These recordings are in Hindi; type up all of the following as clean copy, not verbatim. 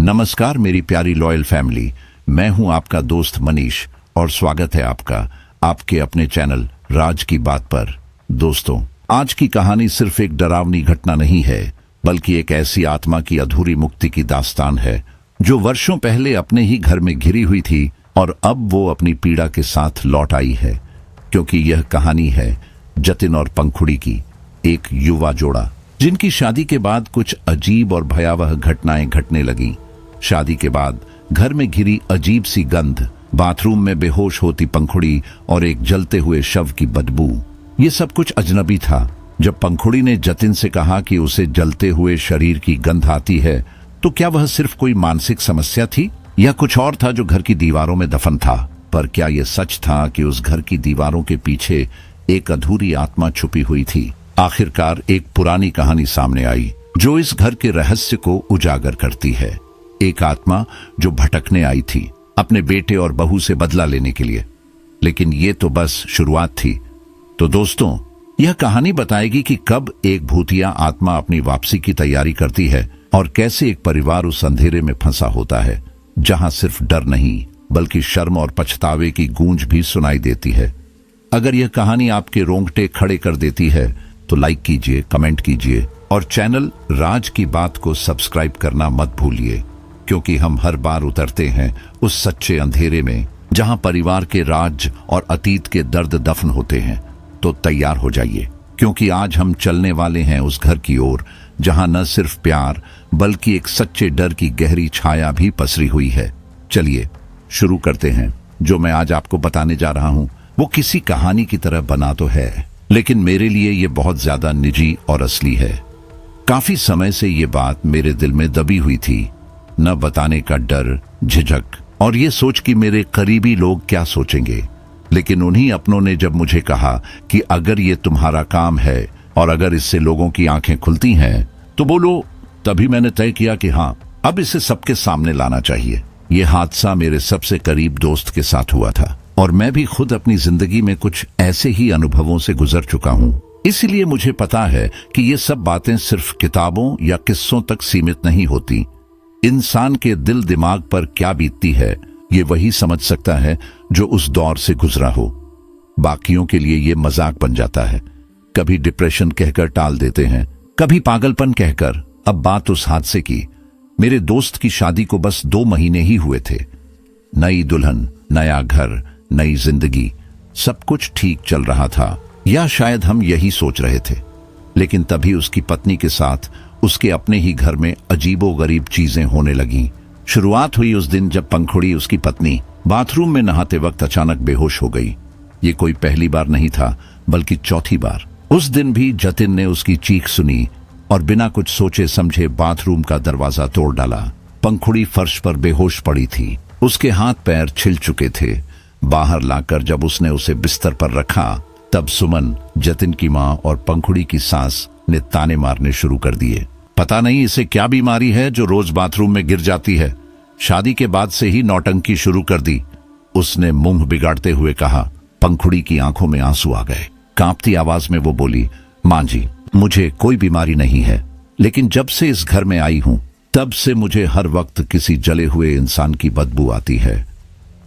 नमस्कार मेरी प्यारी लॉयल फैमिली, मैं हूं आपका दोस्त मनीष और स्वागत है आपका आपके अपने चैनल राज की बात पर। दोस्तों, आज की कहानी सिर्फ एक डरावनी घटना नहीं है, बल्कि एक ऐसी आत्मा की अधूरी मुक्ति की दास्तान है जो वर्षों पहले अपने ही घर में घिरी हुई थी और अब वो अपनी पीड़ा के साथ लौट आई है। क्योंकि यह कहानी है जतिन और पंखुड़ी की, एक युवा जोड़ा जिनकी शादी के बाद कुछ अजीब और भयावह घटनाएं घटने लगीं। शादी के बाद घर में घिरी अजीब सी गंध, बाथरूम में बेहोश होती पंखुड़ी और एक जलते हुए शव की बदबू, ये सब कुछ अजनबी था। जब पंखुड़ी ने जतिन से कहा कि उसे जलते हुए शरीर की गंध आती है, तो क्या वह सिर्फ कोई मानसिक समस्या थी या कुछ और था जो घर की दीवारों में दफन था? पर क्या यह सच था कि उस घर की दीवारों के पीछे एक अधूरी आत्मा छुपी हुई थी? आखिरकार एक पुरानी कहानी सामने आई जो इस घर के रहस्य को उजागर करती है। एक आत्मा जो भटकने आई थी अपने बेटे और बहू से बदला लेने के लिए, लेकिन ये तो बस शुरुआत थी। तो दोस्तों, यह कहानी बताएगी कि कब एक भूतिया आत्मा अपनी वापसी की तैयारी करती है और कैसे एक परिवार उस अंधेरे में फंसा होता है जहां सिर्फ डर नहीं बल्कि शर्म और पछतावे की गूंज भी सुनाई देती है। अगर यह कहानी आपके रोंगटे खड़े कर देती है तो लाइक कीजिए, कमेंट कीजिए और चैनल राज की बात को सब्सक्राइब करना मत भूलिए, क्योंकि हम हर बार उतरते हैं उस सच्चे अंधेरे में जहां परिवार के राज और अतीत के दर्द दफन होते हैं। तो तैयार हो जाइए, क्योंकि आज हम चलने वाले हैं उस घर की ओर जहां न सिर्फ प्यार बल्कि एक सच्चे डर की गहरी छाया भी पसरी हुई है। चलिए शुरू करते हैं। जो मैं आज आपको बताने जा रहा हूं वो किसी कहानी की तरह बना तो है, लेकिन मेरे लिए ये बहुत ज्यादा निजी और असली है। काफी समय से ये बात मेरे दिल में दबी हुई थी, न बताने का डर, झिझक और ये सोच कि मेरे करीबी लोग क्या सोचेंगे। लेकिन उन्हीं अपनों ने जब मुझे कहा कि अगर ये तुम्हारा काम है और अगर इससे लोगों की आंखें खुलती हैं तो बोलो, तभी मैंने तय किया कि हाँ, अब इसे सबके सामने लाना चाहिए। ये हादसा मेरे सबसे करीब दोस्त के साथ हुआ था और मैं भी खुद अपनी जिंदगी में कुछ ऐसे ही अनुभवों से गुजर चुका हूँ। इसलिए मुझे पता है कि ये सब बातें सिर्फ किताबों या किस्सों तक सीमित नहीं होती। इंसान के दिल दिमाग पर क्या बीतती है ये वही समझ सकता है जो उस दौर से गुजरा हो। बाकियों के लिए ये मजाक बन जाता है, कभी डिप्रेशन कहकर टाल देते हैं, कभी पागलपन कहकर। अब बात उस हादसे की। मेरे दोस्त की शादी को बस 2 महीने ही हुए थे। नई दुल्हन, नया घर, नई जिंदगी, सब कुछ ठीक चल रहा था, या शायद हम यही सोच रहे थे। लेकिन तभी उसकी पत्नी के साथ उसके अपने ही घर में अजीबोगरीब चीजें होने लगीं। शुरुआत हुई उस दिन जब पंखुड़ी, उसकी पत्नी, बाथरूम में नहाते वक्त अचानक बेहोश हो गई। ये कोई पहली बार नहीं था बल्कि चौथी बार। उस दिन भी जतिन ने उसकी चीख सुनी और बिना कुछ सोचे समझे बाथरूम का दरवाजा तोड़ डाला। पंखुड़ी फर्श पर बेहोश पड़ी थी, उसके हाथ पैर छिल चुके थे। बाहर लाकर जब उसने उसे बिस्तर पर रखा तब सुमन, जतिन की माँ और पंखुड़ी की सास ने ताने मारने शुरू कर दिए। पता नहीं इसे क्या बीमारी है जो रोज बाथरूम में गिर जाती है। शादी के बाद से ही नौटंकी शुरू कर दी, उसने मुंह बिगाड़ते हुए कहा। पंखुड़ी की आंखों में आंसू आ गए। कांपती आवाज में वो बोली, मां जी, मुझे कोई बीमारी नहीं है, लेकिन जब से इस घर में आई हूं तब से मुझे हर वक्त किसी जले हुए इंसान की बदबू आती है।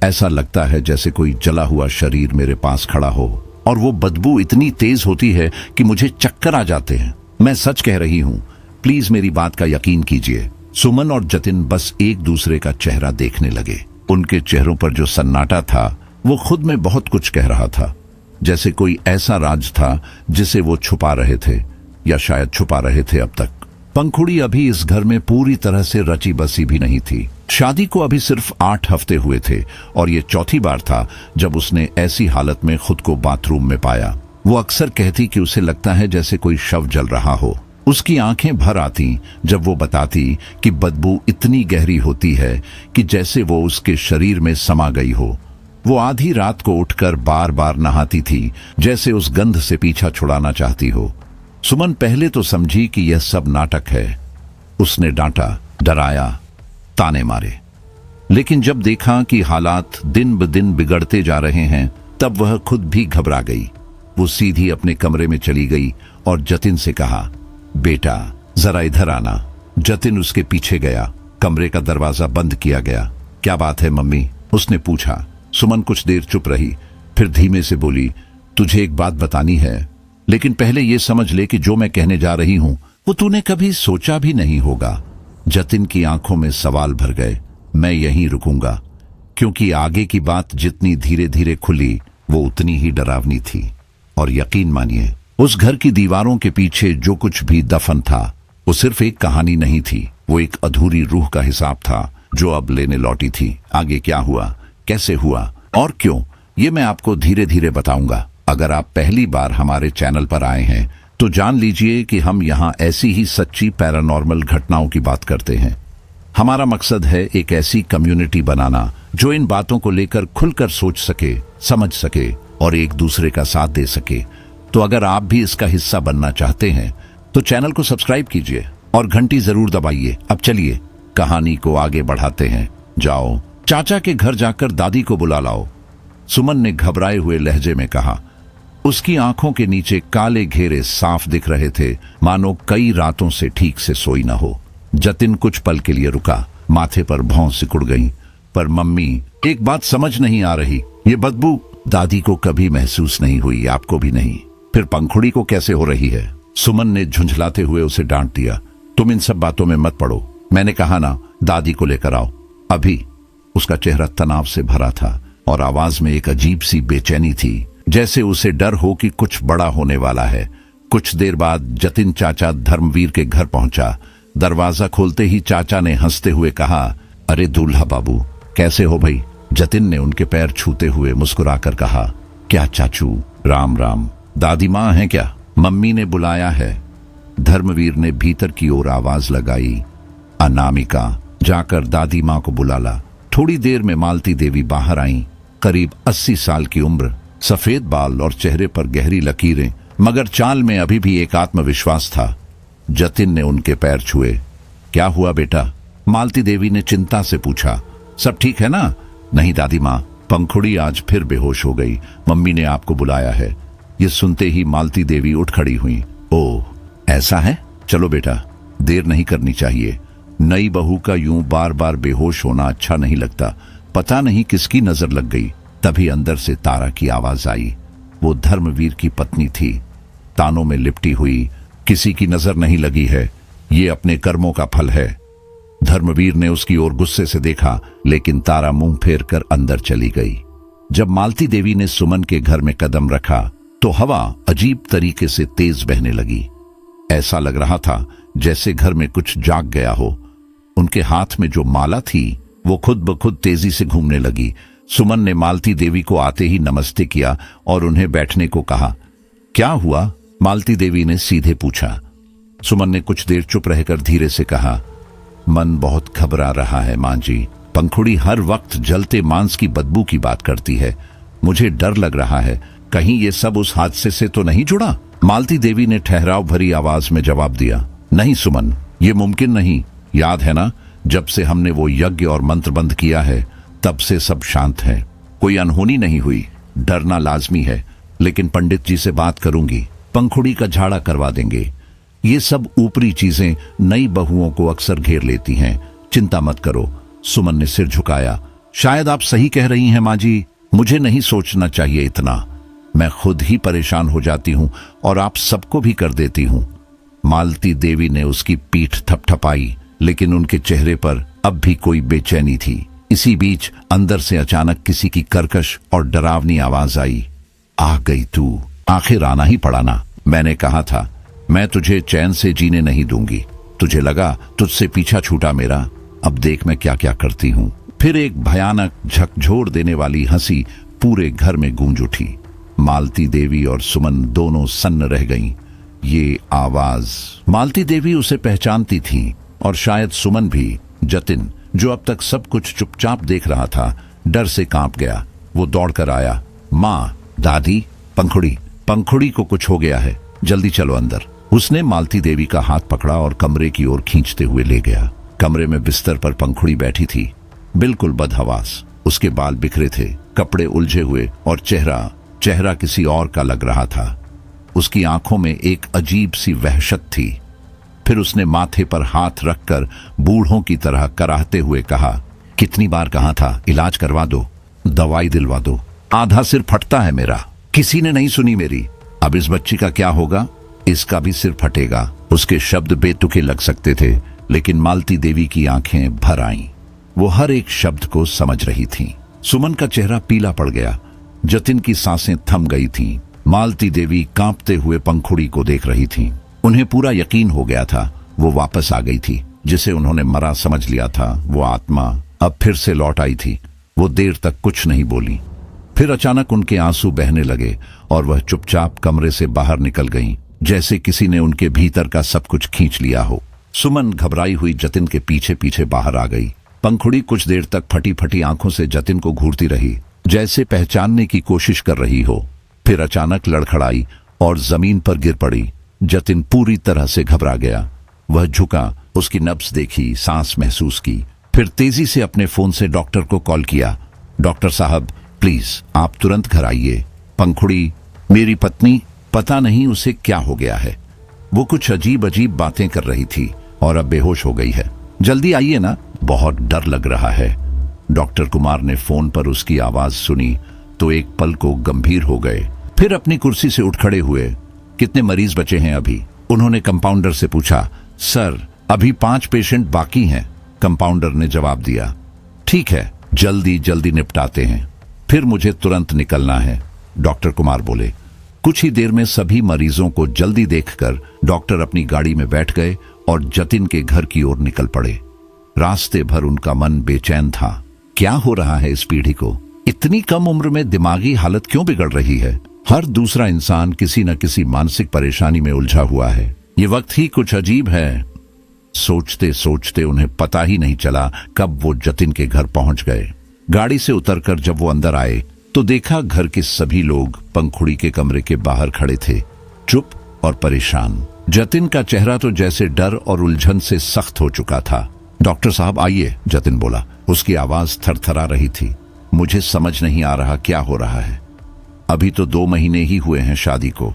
ऐसा लगता है जैसे कोई जला हुआ शरीर मेरे पास खड़ा हो और वो बदबू इतनी तेज होती है कि मुझे चक्कर आ जाते हैं। मैं सच कह रही हूं, प्लीज मेरी बात का यकीन कीजिए। सुमन और जतिन बस एक दूसरे का चेहरा देखने लगे। उनके चेहरों पर जो सन्नाटा था वो खुद में बहुत कुछ कह रहा था, जैसे कोई ऐसा राज था जिसे वो छुपा रहे थे या शायद छुपा रहे थे अब तक। पंखुड़ी अभी इस घर में पूरी तरह से रची बसी भी नहीं थी। शादी को अभी सिर्फ 8 हफ्ते हुए थे और ये चौथी बार था जब उसने ऐसी हालत में खुद को बाथरूम में पाया। वो अक्सर कहती कि उसे लगता है जैसे कोई शव जल रहा हो। उसकी आंखें भर आती जब वो बताती कि बदबू इतनी गहरी होती है कि जैसे वो उसके शरीर में समा गई हो। वो आधी रात को उठकर बार बार नहाती थी, जैसे उस गंध से पीछा छुड़ाना चाहती हो। सुमन पहले तो समझी कि यह सब नाटक है। उसने डांटा, डराया, ताने मारे। लेकिन जब देखा कि हालात दिन ब दिन बिगड़ते जा रहे हैं तब वह खुद भी घबरा गई। वो सीधी अपने कमरे में चली गई और जतिन से कहा, बेटा जरा इधर आना। जतिन उसके पीछे गया कमरे का दरवाजा बंद किया गया। क्या बात है मम्मी? उसने पूछा। सुमन कुछ देर चुप रही, फिर धीमे से बोली, तुझे एक बात बतानी है, लेकिन पहले ये समझ ले कि जो मैं कहने जा रही हूं वो तूने कभी सोचा भी नहीं होगा। जतिन की आंखों में सवाल भर गए। मैं यहीं रुकूंगा, क्योंकि आगे की बात जितनी धीरे धीरे खुली वो उतनी ही डरावनी थी। और यकीन मानिए, उस घर की दीवारों के पीछे जो कुछ भी दफन था वो सिर्फ एक कहानी नहीं थी, वो एक अधूरी रूह का हिसाब था जो अब लेने लौटी थी। आगे क्या हुआ, कैसे हुआ और क्यों, ये मैं आपको धीरे धीरे बताऊंगा। अगर आप पहली बार हमारे चैनल पर आए हैं तो जान लीजिए कि हम यहाँ ऐसी ही सच्ची पैरानॉर्मल घटनाओं की बात करते हैं। हमारा मकसद है एक ऐसी कम्युनिटी बनाना जो इन बातों को लेकर खुलकर सोच सके, समझ सके और एक दूसरे का साथ दे सके। तो अगर आप भी इसका हिस्सा बनना चाहते हैं तो चैनल को सब्सक्राइब कीजिए और घंटी जरूर दबाइए। अब चलिए कहानी को आगे बढ़ाते हैं। जाओ चाचा के घर जाकर दादी को बुला लाओ, सुमन ने घबराए हुए लहजे में कहा। उसकी आंखों के नीचे काले घेरे साफ दिख रहे थे, मानो कई रातों से ठीक से सोई न हो। जतिन कुछ पल के लिए रुका, माथे पर भौं सिकुड़ गई। पर मम्मी, एक बात समझ नहीं आ रही, ये बदबू दादी को कभी महसूस नहीं हुई, आपको भी नहीं, फिर पंखुड़ी को कैसे हो रही है? सुमन ने झुंझलाते हुए उसे डांट दिया। तुम इन सब बातों में मत पड़ो, मैंने कहा ना, दादी को लेकर आओ अभी। उसका चेहरा तनाव से भरा था और आवाज में एक अजीब सी बेचैनी थी, जैसे उसे डर हो कि कुछ बड़ा होने वाला है। कुछ देर बाद जतिन चाचा धर्मवीर के घर पहुंचा। दरवाजा खोलते ही चाचा ने हंसते हुए कहा, अरे दूल्हा बाबू, कैसे हो भाई? जतिन ने उनके पैर छूते हुए मुस्कुराकर कहा, क्या चाचू, राम राम। दादी माँ है क्या? मम्मी ने बुलाया है। धर्मवीर ने भीतर की ओर आवाज लगाई, अनामिका, जाकर दादी माँ को बुला ला। थोड़ी देर में मालती देवी बाहर आईं, करीब 80 साल की उम्र, सफेद बाल और चेहरे पर गहरी लकीरें, मगर चाल में अभी भी एक आत्मविश्वास था। जतिन ने उनके पैर छुए। क्या हुआ बेटा? मालती देवी ने चिंता से पूछा। सब ठीक है ना? नहीं दादी माँ, पंखुड़ी आज फिर बेहोश हो गई, मम्मी ने आपको बुलाया है। ये सुनते ही मालती देवी उठ खड़ी हुई। ओह, ऐसा है? चलो बेटा, देर नहीं करनी चाहिए। नई बहू का यूं बार बार बेहोश होना अच्छा नहीं लगता। पता नहीं किसकी नजर लग गई, तभी अंदर से तारा की आवाज आई। वो धर्मवीर की पत्नी थी, तानों में लिपटी हुई। किसी की नजर नहीं लगी है, ये अपने कर्मों का फल है। धर्मवीर ने उसकी ओर गुस्से से देखा, लेकिन तारा मुंह फेर कर अंदर चली गई। जब मालती देवी ने सुमन के घर में कदम रखा तो हवा अजीब तरीके से तेज बहने लगी। ऐसा लग रहा था जैसे घर में कुछ जाग गया हो। उनके हाथ में जो माला थी वो खुद ब खुद तेजी से घूमने लगी। सुमन ने मालती देवी को आते ही नमस्ते किया और उन्हें बैठने को कहा। क्या हुआ? मालती देवी ने सीधे पूछा। सुमन ने कुछ देर चुप रहकर धीरे से कहा, मन बहुत घबरा रहा है मां जी। पंखुड़ी हर वक्त जलते मांस की बदबू की बात करती है, मुझे डर लग रहा है, कहीं ये सब उस हादसे से तो नहीं जुड़ा? मालती देवी ने ठहराव भरी आवाज में जवाब दिया। नहीं सुमन, ये मुमकिन नहीं। याद है ना, जब से हमने वो यज्ञ और मंत्र बंद किया है तब से सब शांत है, कोई अनहोनी नहीं हुई। डरना लाजमी है, लेकिन पंडित जी से बात करूंगी, पंखुड़ी का झाड़ा करवा देंगे। ये सब ऊपरी चीजें नई बहुओं को अक्सर घेर लेती हैं, चिंता मत करो। सुमन ने सिर झुकाया। शायद आप सही कह रही हैं माँ जी, मुझे नहीं सोचना चाहिए इतना। मैं खुद ही परेशान हो जाती हूँ और आप सबको भी कर देती हूँ। मालती देवी ने उसकी पीठ थपथपाई, लेकिन उनके चेहरे पर अब भी कोई बेचैनी थी। इसी बीच अंदर से अचानक किसी की कर्कश और डरावनी आवाज आई। आ गई तू, आखिर आना ही पड़ा ना। मैंने कहा था मैं तुझे चैन से जीने नहीं दूंगी, तुझे लगा तुझसे पीछा छूटा मेरा। अब देख मैं क्या क्या करती हूँ। फिर एक भयानक झकझोर देने वाली हंसी पूरे घर में गूंज उठी। मालती देवी और सुमन दोनों सन्न रह गईं। ये आवाज, मालती देवी उसे पहचानती थी और शायद सुमन भी। जतिन, जो अब तक सब कुछ चुपचाप देख रहा था, डर से कांप गया। वो दौड़कर आया। माँ, दादी, पंखुड़ी को कुछ हो गया है, जल्दी चलो अंदर। उसने मालती देवी का हाथ पकड़ा और कमरे की ओर खींचते हुए ले गया। कमरे में बिस्तर पर पंखुड़ी बैठी थी, बिल्कुल बदहवास। उसके बाल बिखरे थे, कपड़े उलझे हुए और चेहरा किसी और का लग रहा था। उसकी आंखों में एक अजीब सी वहशत थी। फिर उसने माथे पर हाथ रखकर बूढ़ों की तरह कराहते हुए कहा, कितनी बार कहा था, इलाज करवा दो, दवाई दिलवा दो, आधा सिर फटता है मेरा, किसी ने नहीं सुनी मेरी। अब इस बच्ची का क्या होगा? इसका भी सिर फटेगा। उसके शब्द बेतुके लग सकते थे, लेकिन मालती देवी की आंखें भर आईं। वो हर एक शब्द को समझ रही थीं। सुमन का चेहरा पीला पड़ गया। जतिन की सांसें थम गई थीं। मालती देवी कांपते हुए पंखुड़ी को देख रही थीं। उन्हें पूरा यकीन हो गया था वो वापस आ गई थी। जिसे उन्होंने मरा समझ लिया था, वो आत्मा अब फिर से लौट आई थी। वो देर तक कुछ नहीं बोली। फिर अचानक उनके आंसू बहने लगे और वह चुपचाप कमरे से बाहर निकल गईं, जैसे किसी ने उनके भीतर का सब कुछ खींच लिया हो। सुमन घबराई हुई जतिन के पीछे पीछे बाहर आ गई। पंखुड़ी कुछ देर तक फटी फटी आंखों से जतिन को घूरती रही, जैसे पहचानने की कोशिश कर रही हो। फिर अचानक लड़खड़ाई और जमीन पर गिर पड़ी। जतिन पूरी तरह से घबरा गया। वह झुका, उसकी नब्ज देखी, सांस महसूस की, फिर तेजी से अपने फोन से डॉक्टर को कॉल किया। डॉक्टर साहब, प्लीज आप तुरंत घर आइए। पंखुड़ी, मेरी पत्नी, पता नहीं उसे क्या हो गया है। वो कुछ अजीब अजीब बातें कर रही थी और अब बेहोश हो गई है। जल्दी आइए ना, बहुत डर लग रहा है। डॉक्टर कुमार ने फोन पर उसकी आवाज सुनी तो एक पल को गंभीर हो गए। फिर अपनी कुर्सी से उठ खड़े हुए। कितने मरीज बचे हैं अभी? उन्होंने कंपाउंडर से पूछा। सर, अभी 5 पेशेंट बाकी हैं, कंपाउंडर ने जवाब दिया। ठीक है, जल्दी जल्दी निपटाते हैं, फिर मुझे तुरंत निकलना है, डॉक्टर कुमार बोले। कुछ ही देर में सभी मरीजों को जल्दी देखकर डॉक्टर अपनी गाड़ी में बैठ गए और जतिन के घर की ओर निकल पड़े। रास्ते भर उनका मन बेचैन था। क्या हो रहा है इस पीढ़ी को? इतनी कम उम्र में दिमागी हालत क्यों बिगड़ रही है? हर दूसरा इंसान किसी न किसी मानसिक परेशानी में उलझा हुआ है। ये वक्त ही कुछ अजीब है। सोचते सोचते उन्हें पता ही नहीं चला कब वो जतिन के घर पहुंच गए। गाड़ी से उतरकर जब वो अंदर आए तो देखा घर के सभी लोग पंखुड़ी के कमरे के बाहर खड़े थे, चुप और परेशान। जतिन का चेहरा तो जैसे डर और उलझन से सख्त हो चुका था। डॉक्टर साहब आइए, जतिन बोला। उसकी आवाज थरथरा रही थी। मुझे समझ नहीं आ रहा क्या हो रहा है। अभी तो 2 महीने ही हुए हैं शादी को।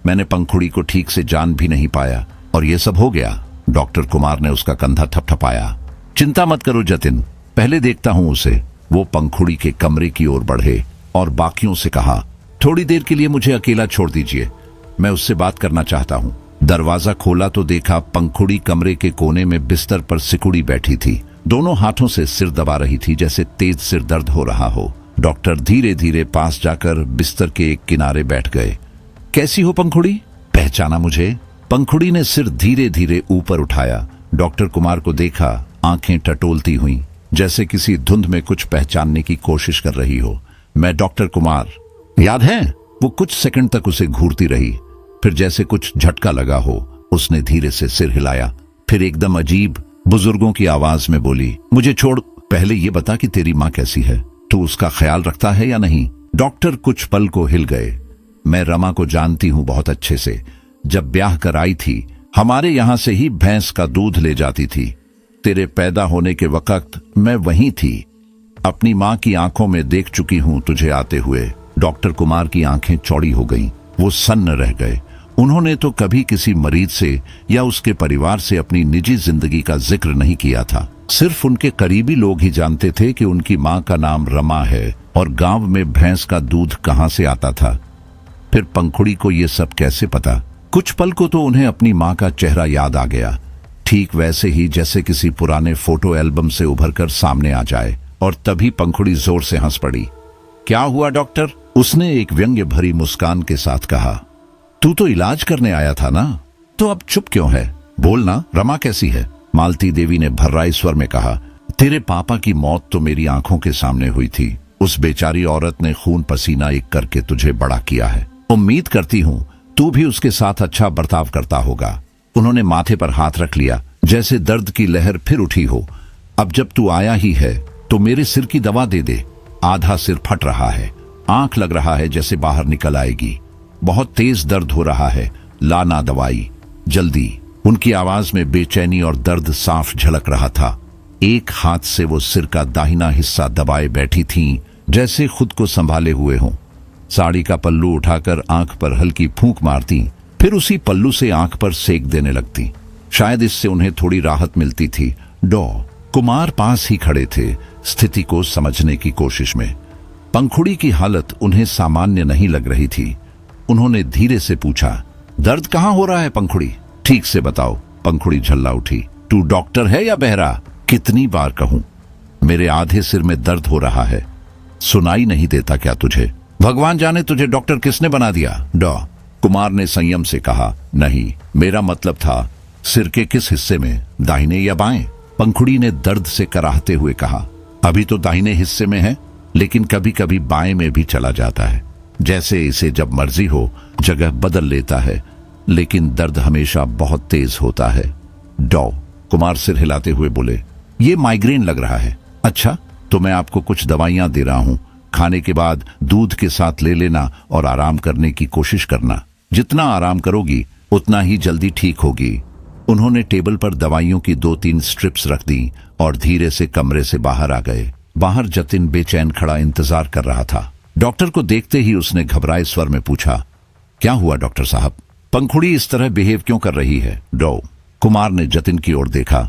मैंने पंखुड़ी को ठीक से जान भी नहीं पाया और ये सब हो गया। डॉक्टर कुमार ने उसका कंधा थपथपाया। चिंता मत करो जतिन, पहले देखता हूं उसे। वो पंखुड़ी के कमरे की ओर बढ़े और बाकियों से कहा, थोड़ी देर के लिए मुझे अकेला छोड़ दीजिए, मैं उससे बात करना चाहता हूं। दरवाजा खोला तो देखा पंखुड़ी कमरे के कोने में बिस्तर पर सिकुड़ी बैठी थी। दोनों हाथों से सिर दबा रही थी, जैसे तेज सिर दर्द हो रहा हो। डॉक्टर धीरे धीरे पास जाकर बिस्तर के एक किनारे बैठ गए। कैसी हो पंखुड़ी? पहचाना मुझे? पंखुड़ी ने सिर धीरे धीरे ऊपर उठाया। डॉक्टर कुमार को देखा, आंखें टटोलती हुई, जैसे किसी धुंध में कुछ पहचानने की कोशिश कर रही हो। मैं डॉक्टर कुमार, याद है? वो कुछ सेकंड तक उसे घूरती रही, फिर जैसे कुछ झटका लगा हो उसने धीरे से सिर हिलाया। फिर एकदम अजीब बुजुर्गों की आवाज में बोली, मुझे छोड़, पहले ये बता कि तेरी माँ कैसी है, तू उसका ख्याल रखता है या नहीं? डॉक्टर कुछ पल को हिल गए। मैं रमा को जानती हूँ बहुत अच्छे से। जब ब्याह कर आई थी हमारे यहां से ही भैंस का दूध ले जाती थी। तेरे पैदा होने के वक्त मैं वहीं थी। अपनी माँ की आंखों में देख चुकी हूं तुझे आते हुए। डॉक्टर कुमार की आंखें चौड़ी हो गईं। वो सन्न रह गए। उन्होंने तो कभी किसी मरीज से या उसके परिवार से अपनी निजी जिंदगी का जिक्र नहीं किया था। सिर्फ उनके करीबी लोग ही जानते थे कि उनकी माँ का नाम रमा है और गांव में भैंस का दूध कहाँ से आता था। फिर पंखुड़ी को ये सब कैसे पता? कुछ पल को तो उन्हें अपनी माँ का चेहरा याद आ गया, ठीक वैसे ही जैसे किसी पुराने फोटो एल्बम से उभरकर सामने आ जाए। और तभी पंखुड़ी जोर से हंस पड़ी। क्या हुआ डॉक्टर? उसने एक व्यंग्य भरी मुस्कान के साथ कहा। तू तो इलाज करने आया था ना, तो अब चुप क्यों है? बोलना, रमा कैसी है? मालती देवी ने भर्राए स्वर में कहा। तेरे पापा की मौत तो मेरी आंखों के सामने हुई थी। उस बेचारी औरत ने खून पसीना एक करके तुझे बड़ा किया है। उम्मीद करती हूँ तू भी उसके साथ अच्छा बर्ताव करता होगा। उन्होंने माथे पर हाथ रख लिया, जैसे दर्द की लहर फिर उठी हो। अब जब तू आया ही है तो मेरे सिर की दवा दे दे। आधा सिर फट रहा है, आंख लग रहा है जैसे बाहर निकल आएगी, बहुत तेज दर्द हो रहा है, लाना दवाई जल्दी। उनकी आवाज में बेचैनी और दर्द साफ झलक रहा था। एक हाथ से वो सिर का दाहिना हिस्सा दबाए बैठी थीं, जैसे खुद को संभाले हुए हों। साड़ी का पल्लू उठाकर आंख पर हल्की फूंक मारती, फिर उसी पल्लू से आंख पर सेक देने लगती। शायद इससे उन्हें थोड़ी राहत मिलती थी। डॉ कुमार पास ही खड़े थे, स्थिति को समझने की कोशिश में। पंखुड़ी की हालत उन्हें सामान्य नहीं लग रही थी। उन्होंने धीरे से पूछा, दर्द कहाँ हो रहा है पंखुड़ी? ठीक से बताओ। पंखुड़ी झल्ला उठी। तू डॉक्टर है या बहरा? कितनी बार कहूं? मेरे आधे सिर में दर्द हो रहा है। सुनाई नहीं देता क्या तुझे? भगवान जाने तुझे डॉक्टर किसने बना दिया। डॉ कुमार ने संयम से कहा, नहीं, मेरा मतलब था सिर के किस हिस्से में, दाहिने या बाएं? पंखुड़ी ने दर्द से कराहते हुए कहा, अभी तो दाहिने हिस्से में है, लेकिन कभी कभी बाएं में भी चला जाता है। जैसे इसे जब मर्जी हो जगह बदल लेता है, लेकिन दर्द हमेशा बहुत तेज होता है। डॉ कुमार सिर हिलाते हुए बोले, ये माइग्रेन लग रहा है। अच्छा, तो मैं आपको कुछ दवाइयां दे रहा हूं, खाने के बाद दूध के साथ ले लेना और आराम करने की कोशिश करना। जितना आराम करोगी उतना ही जल्दी ठीक होगी। उन्होंने टेबल पर दवाइयों की 2-3 स्ट्रिप्स रख दी और धीरे से कमरे से बाहर आ गए। बाहर जतिन बेचैन खड़ा इंतजार कर रहा था। डॉक्टर को देखते ही उसने घबराए स्वर में पूछा, क्या हुआ डॉक्टर साहब? पंखुड़ी इस तरह बिहेव क्यों कर रही है? डॉ कुमार ने जतिन की ओर देखा,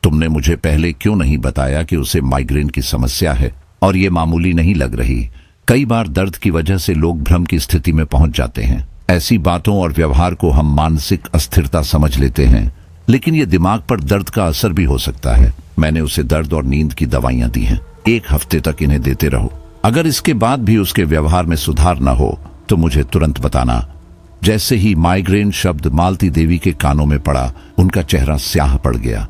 तुमने मुझे पहले क्यों नहीं बताया कि उसे माइग्रेन की समस्या है और ये मामूली नहीं लग रही? कई बार दर्द की वजह से लोग भ्रम की स्थिति में पहुंच जाते हैं। ऐसी बातों और व्यवहार को हम मानसिक अस्थिरता समझ लेते हैं, लेकिन ये दिमाग पर दर्द का असर भी हो सकता है। मैंने उसे दर्द और नींद की दवाइयां दी हैं। 1 हफ्ते तक इन्हें देते रहो। अगर इसके बाद भी उसके व्यवहार में सुधार न हो तो मुझे तुरंत बताना। जैसे ही माइग्रेन शब्द मालती देवी के कानों में पड़ा, उनका चेहरा स्याह पड़ गया।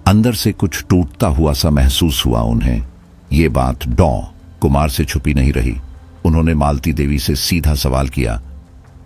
अंदर से कुछ टूटता हुआ सा महसूस हुआ उन्हें। ये बात डॉ कुमार से छुपी नहीं रही। उन्होंने मालती देवी से सीधा सवाल किया,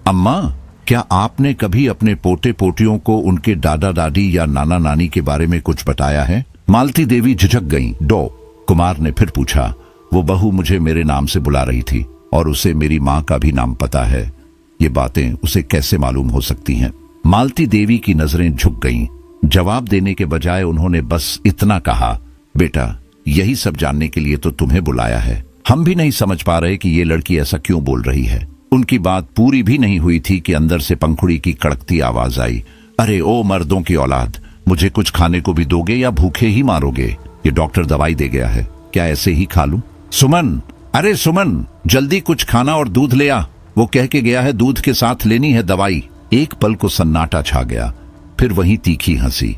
अम्मा, क्या आपने कभी अपने पोते पोतियों को उनके दादा दादी या नाना नानी के बारे में कुछ बताया है? मालती देवी झिझक गईं। डॉ कुमार ने फिर पूछा, वो बहू मुझे मेरे नाम से बुला रही थी और उसे मेरी माँ का भी नाम पता है। ये बातें उसे कैसे मालूम हो सकती हैं? मालती देवी की नजरें झुक गईं। जवाब देने के बजाय उन्होंने बस इतना कहा, बेटा, यही सब जानने के लिए तो तुम्हें बुलाया है। हम भी नहीं समझ पा रहे कि ये लड़की ऐसा क्यों बोल रही है। उनकी बात पूरी भी नहीं हुई थी कि अंदर से पंखुड़ी की कड़कती आवाज आई, अरे ओ मर्दों की औलाद, मुझे कुछ खाने को भी दोगे या भूखे ही मारोगे? ये डॉक्टर दवाई दे गया है, क्या ऐसे ही खा लूं? सुमन, अरे सुमन, जल्दी कुछ खाना और दूध ले आ। वो कह के गया है दूध के साथ लेनी है दवाई। एक पल को सन्नाटा छा गया, फिर वही तीखी हंसी।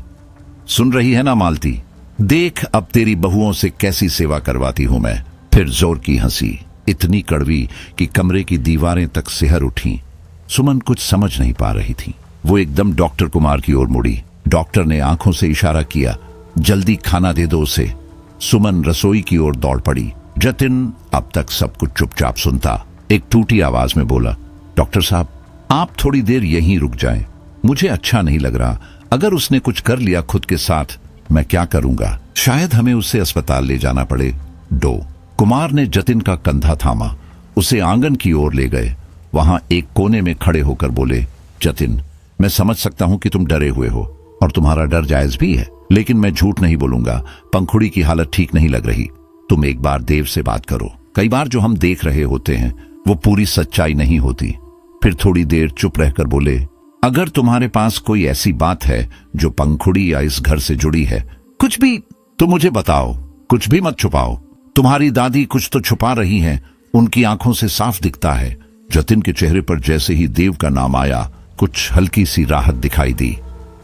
सुन रही है ना मालती, देख अब तेरी बहुओं से कैसी सेवा करवाती हूं मैं। फिर जोर की हंसी, इतनी कड़वी कि कमरे की दीवारें तक सिहर उठी। सुमन कुछ समझ नहीं पा रही थी। वो एकदम डॉक्टर कुमार की ओर मुड़ी। डॉक्टर ने आंखों से इशारा किया, जल्दी खाना दे दो उसे। सुमन रसोई की ओर दौड़ पड़ी। जतिन अब तक सब कुछ चुपचाप सुनता, एक टूटी आवाज में बोला, डॉक्टर साहब, आप थोड़ी देर यहीं रुक जाएं। मुझे अच्छा नहीं लग रहा। अगर उसने कुछ कर लिया खुद के साथ, मैं क्या करूंगा? शायद हमें उसे अस्पताल ले जाना पड़े। डॉ कुमार ने जतिन का कंधा थामा, उसे आंगन की ओर ले गए। वहां एक कोने में खड़े होकर बोले, जतिन, मैं समझ सकता हूं कि तुम डरे हुए हो और तुम्हारा डर जायज भी है, लेकिन मैं झूठ नहीं बोलूंगा। पंखुड़ी की हालत ठीक नहीं लग रही। तुम एक बार देव से बात करो। कई बार जो हम देख रहे होते हैं वो पूरी सच्चाई नहीं होती। फिर थोड़ी देर चुप रहकर बोले, अगर तुम्हारे पास कोई ऐसी बात है जो पंखुड़ी या इस घर से जुड़ी है, कुछ भी, तो मुझे बताओ। कुछ भी मत छुपाओ। तुम्हारी दादी कुछ तो छुपा रही हैं, उनकी आंखों से साफ दिखता है। जतिन के चेहरे पर जैसे ही देव का नाम आया, कुछ हल्की सी राहत दिखाई दी।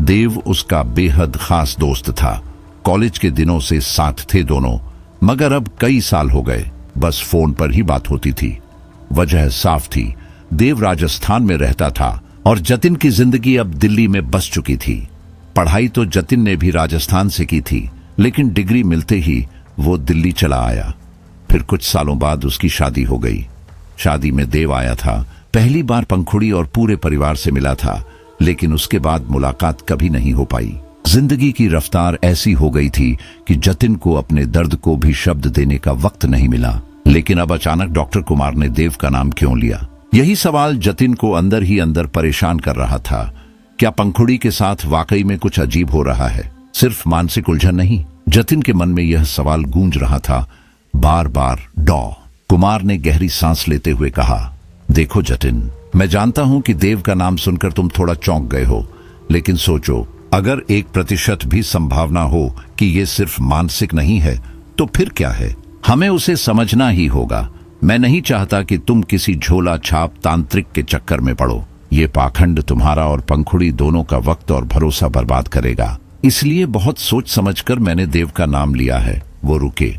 देव उसका बेहद खास दोस्त था। कॉलेज के दिनों से साथ थे दोनों, मगर अब कई साल हो गए, बस फोन पर ही बात होती थी। वजह साफ थी, देव राजस्थान में रहता था और जतिन की जिंदगी अब दिल्ली में बस चुकी थी। पढ़ाई तो जतिन ने भी राजस्थान से की थी, लेकिन डिग्री मिलते ही वो दिल्ली चला आया। फिर कुछ सालों बाद उसकी शादी हो गई। शादी में देव आया था। पहली बार पंखुड़ी और पूरे परिवार से मिला था, लेकिन उसके बाद मुलाकात कभी नहीं हो पाई। जिंदगी की रफ्तार ऐसी हो गई थी कि जतिन को अपने दर्द को भी शब्द देने का वक्त नहीं मिला। लेकिन अब अचानक डॉक्टर कुमार ने देव का नाम क्यों लिया? यही सवाल जतिन को अंदर ही अंदर परेशान कर रहा था। क्या पंखुड़ी के साथ वाकई में कुछ अजीब हो रहा है? सिर्फ मानसिक उलझन नहीं। जतिन के मन में यह सवाल गूंज रहा था बार बार। डॉ कुमार ने गहरी सांस लेते हुए कहा, देखो जतिन, मैं जानता हूं कि देव का नाम सुनकर तुम थोड़ा चौंक गए हो, लेकिन सोचो, अगर 1% भी संभावना हो कि ये सिर्फ मानसिक नहीं है तो फिर क्या है? हमें उसे समझना ही होगा। मैं नहीं चाहता कि तुम किसी झोला छाप तांत्रिक के चक्कर में पड़ो। ये पाखंड तुम्हारा और पंखुड़ी दोनों का वक्त और भरोसा बर्बाद करेगा। इसलिए बहुत सोच समझकर मैंने देव का नाम लिया है। वो रुके,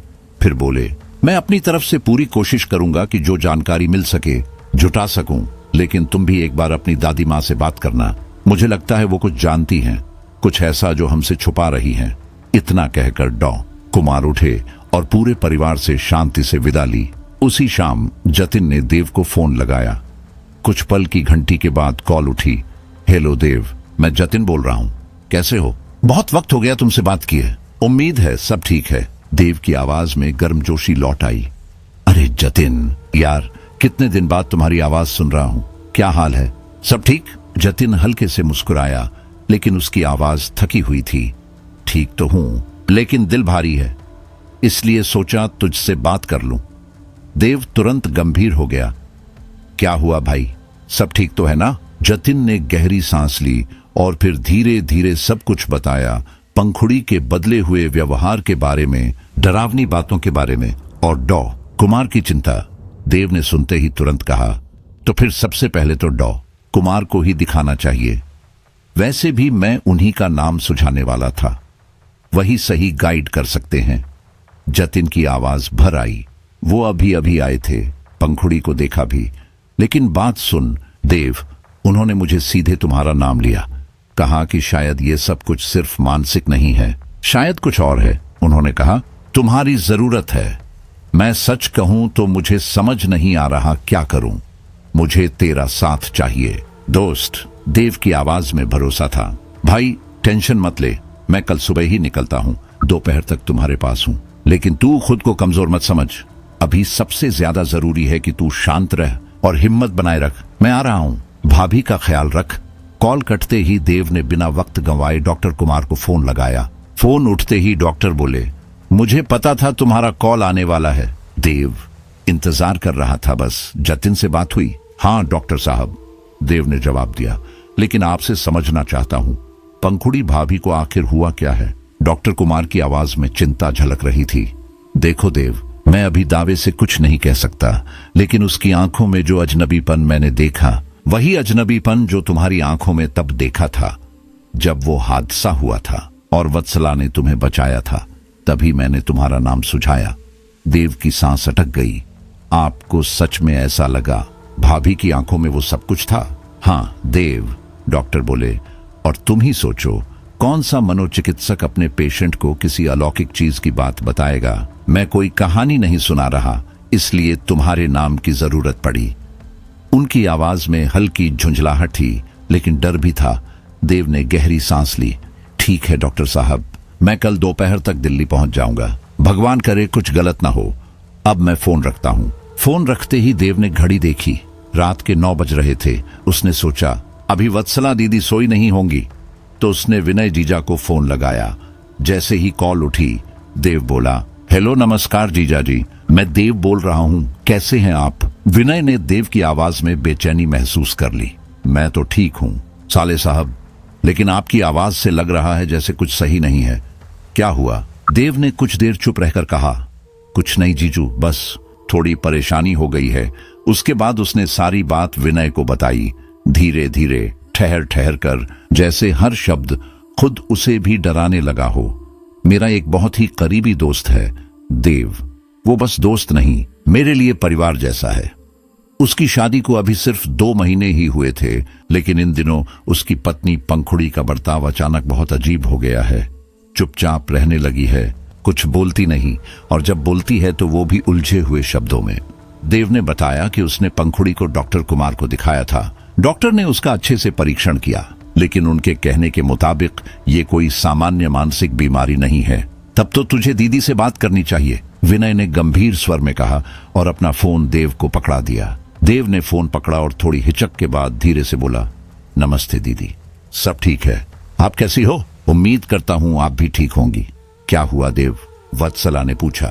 फिर बोले, मैं अपनी तरफ से पूरी कोशिश करूंगा कि जो जानकारी मिल सके जुटा सकूं, लेकिन तुम भी एक बार अपनी दादी माँ से बात करना। मुझे लगता है वो कुछ जानती हैं, कुछ ऐसा जो हमसे छुपा रही हैं। इतना कहकर डॉ कुमार उठे और पूरे परिवार से शांति से विदा ली। उसी शाम जतिन ने देव को फोन लगाया। कुछ पल की घंटी के बाद कॉल उठी। हेलो देव, मैं जतिन बोल रहा हूँ। कैसे हो? बहुत वक्त हो गया तुमसे बात किए। उम्मीद है सब ठीक है। देव की आवाज में गर्मजोशी लौट आई। अरे जतिन यार, कितने दिन बाद तुम्हारी आवाज सुन रहा हूँ। क्या हाल है? सब ठीक? जतिन हल्के से मुस्कुराया, लेकिन उसकी आवाज थकी हुई थी। ठीक तो हूं, लेकिन दिल भारी है, इसलिए सोचा तुझसे बात कर लूं। देव तुरंत गंभीर हो गया। क्या हुआ भाई, सब ठीक तो है ना? जतिन ने गहरी सांस ली और फिर धीरे धीरे सब कुछ बताया। पंखुड़ी के बदले हुए व्यवहार के बारे में, डरावनी बातों के बारे में और डॉ कुमार की चिंता। देव ने सुनते ही तुरंत कहा, तो फिर सबसे पहले तो डॉ कुमार को ही दिखाना चाहिए। वैसे भी मैं उन्हीं का नाम सुझाने वाला था, वही सही गाइड कर सकते हैं। जतिन की आवाज भर आई। वो अभी अभी आए थे, पंखुड़ी को देखा भी। लेकिन बात सुन देव, उन्होंने मुझे सीधे तुम्हारा नाम लिया। कहा कि शायद ये सब कुछ सिर्फ मानसिक नहीं है, शायद कुछ और है। उन्होंने कहा तुम्हारी जरूरत है। मैं सच कहूं तो मुझे समझ नहीं आ रहा क्या करूं। मुझे तेरा साथ चाहिए दोस्त। देव की आवाज में भरोसा था। भाई टेंशन मत ले, मैं कल सुबह ही निकलता हूं। दोपहर तक तुम्हारे पास हूं, लेकिन तू खुद को कमजोर मत समझ। अभी सबसे ज्यादा जरूरी है कि तू शांत रह और हिम्मत बनाए रख। मैं आ रहा हूं, भाभी का ख्याल रख। कॉल कटते ही देव ने बिना वक्त गंवाए डॉक्टर कुमार को फोन लगाया। फोन उठते ही डॉक्टर बोले, मुझे पता था तुम्हारा कॉल आने वाला है। देव इंतजार कर रहा था, बस। जतिन से बात हुई? हाँ डॉक्टर साहब, देव ने जवाब दिया, लेकिन आपसे समझना चाहता हूं, पंखुड़ी भाभी को आखिर हुआ क्या है? डॉक्टर कुमार की आवाज में चिंता झलक रही थी। देखो देव, मैं अभी दावे से कुछ नहीं कह सकता, लेकिन उसकी आंखों में जो अजनबीपन मैंने देखा, वही अजनबीपन जो तुम्हारी आंखों में तब देखा था जब वो हादसा हुआ था और वत्सला ने तुम्हें बचाया था। तभी मैंने तुम्हारा नाम सुझाया। देव की सांस अटक गई। आपको सच में ऐसा लगा भाभी की आंखों में वो सब कुछ था? हाँ देव, डॉक्टर बोले, और तुम ही सोचो कौन सा मनोचिकित्सक अपने पेशेंट को किसी अलौकिक चीज की बात बताएगा। मैं कोई कहानी नहीं सुना रहा, इसलिए तुम्हारे नाम की जरूरत पड़ी। उनकी आवाज में हल्की झुंझलाहट थी, लेकिन डर भी था। देव ने गहरी सांस ली। ठीक है डॉक्टर साहब, मैं कल दोपहर तक दिल्ली पहुंच जाऊंगा। भगवान करे कुछ गलत ना हो। अब मैं फोन रखता हूं। फोन रखते ही देव ने घड़ी देखी। रात के 9 बज रहे थे। उसने सोचा अभी वत्सला दीदी सोई नहीं होंगी, तो उसने विनय जीजा को फोन लगाया। जैसे ही कॉल उठी, देव बोला, हेलो नमस्कार जीजा जी, मैं देव बोल रहा हूं, कैसे हैं आप? विनय ने देव की आवाज में बेचैनी महसूस कर ली। मैं तो ठीक हूं साले साहब, लेकिन आपकी आवाज से लग रहा है जैसे कुछ सही नहीं है। क्या हुआ? देव ने कुछ देर चुप रहकर कहा, कुछ नहीं जीजू, बस थोड़ी परेशानी हो गई है। उसके बाद उसने सारी बात विनय को बताई, धीरे धीरे, ठहर ठहर कर, जैसे हर शब्द खुद उसे भी डराने लगा हो। मेरा एक बहुत ही करीबी दोस्त है देव, वो बस दोस्त नहीं, मेरे लिए परिवार जैसा है। उसकी शादी को अभी सिर्फ 2 महीने ही हुए थे, लेकिन इन दिनों उसकी पत्नी पंखुड़ी का बर्ताव अचानक बहुत अजीब हो गया है। चुपचाप रहने लगी है, कुछ बोलती नहीं, और जब बोलती है तो वो भी उलझे हुए शब्दों में। देव ने बताया कि उसने पंखुड़ी को डॉक्टर कुमार को दिखाया था। डॉक्टर ने उसका अच्छे से परीक्षण किया, लेकिन उनके कहने के मुताबिक ये कोई सामान्य मानसिक बीमारी नहीं है। तब तो तुझे दीदी से बात करनी चाहिए, विनय ने गंभीर स्वर में कहा और अपना फोन देव को पकड़ा दिया। देव ने फोन पकड़ा और थोड़ी हिचक के बाद धीरे से बोला, नमस्ते दीदी, सब ठीक है? आप कैसी हो? उम्मीद करता हूं आप भी ठीक होंगी। क्या हुआ देव? वत्सला ने पूछा।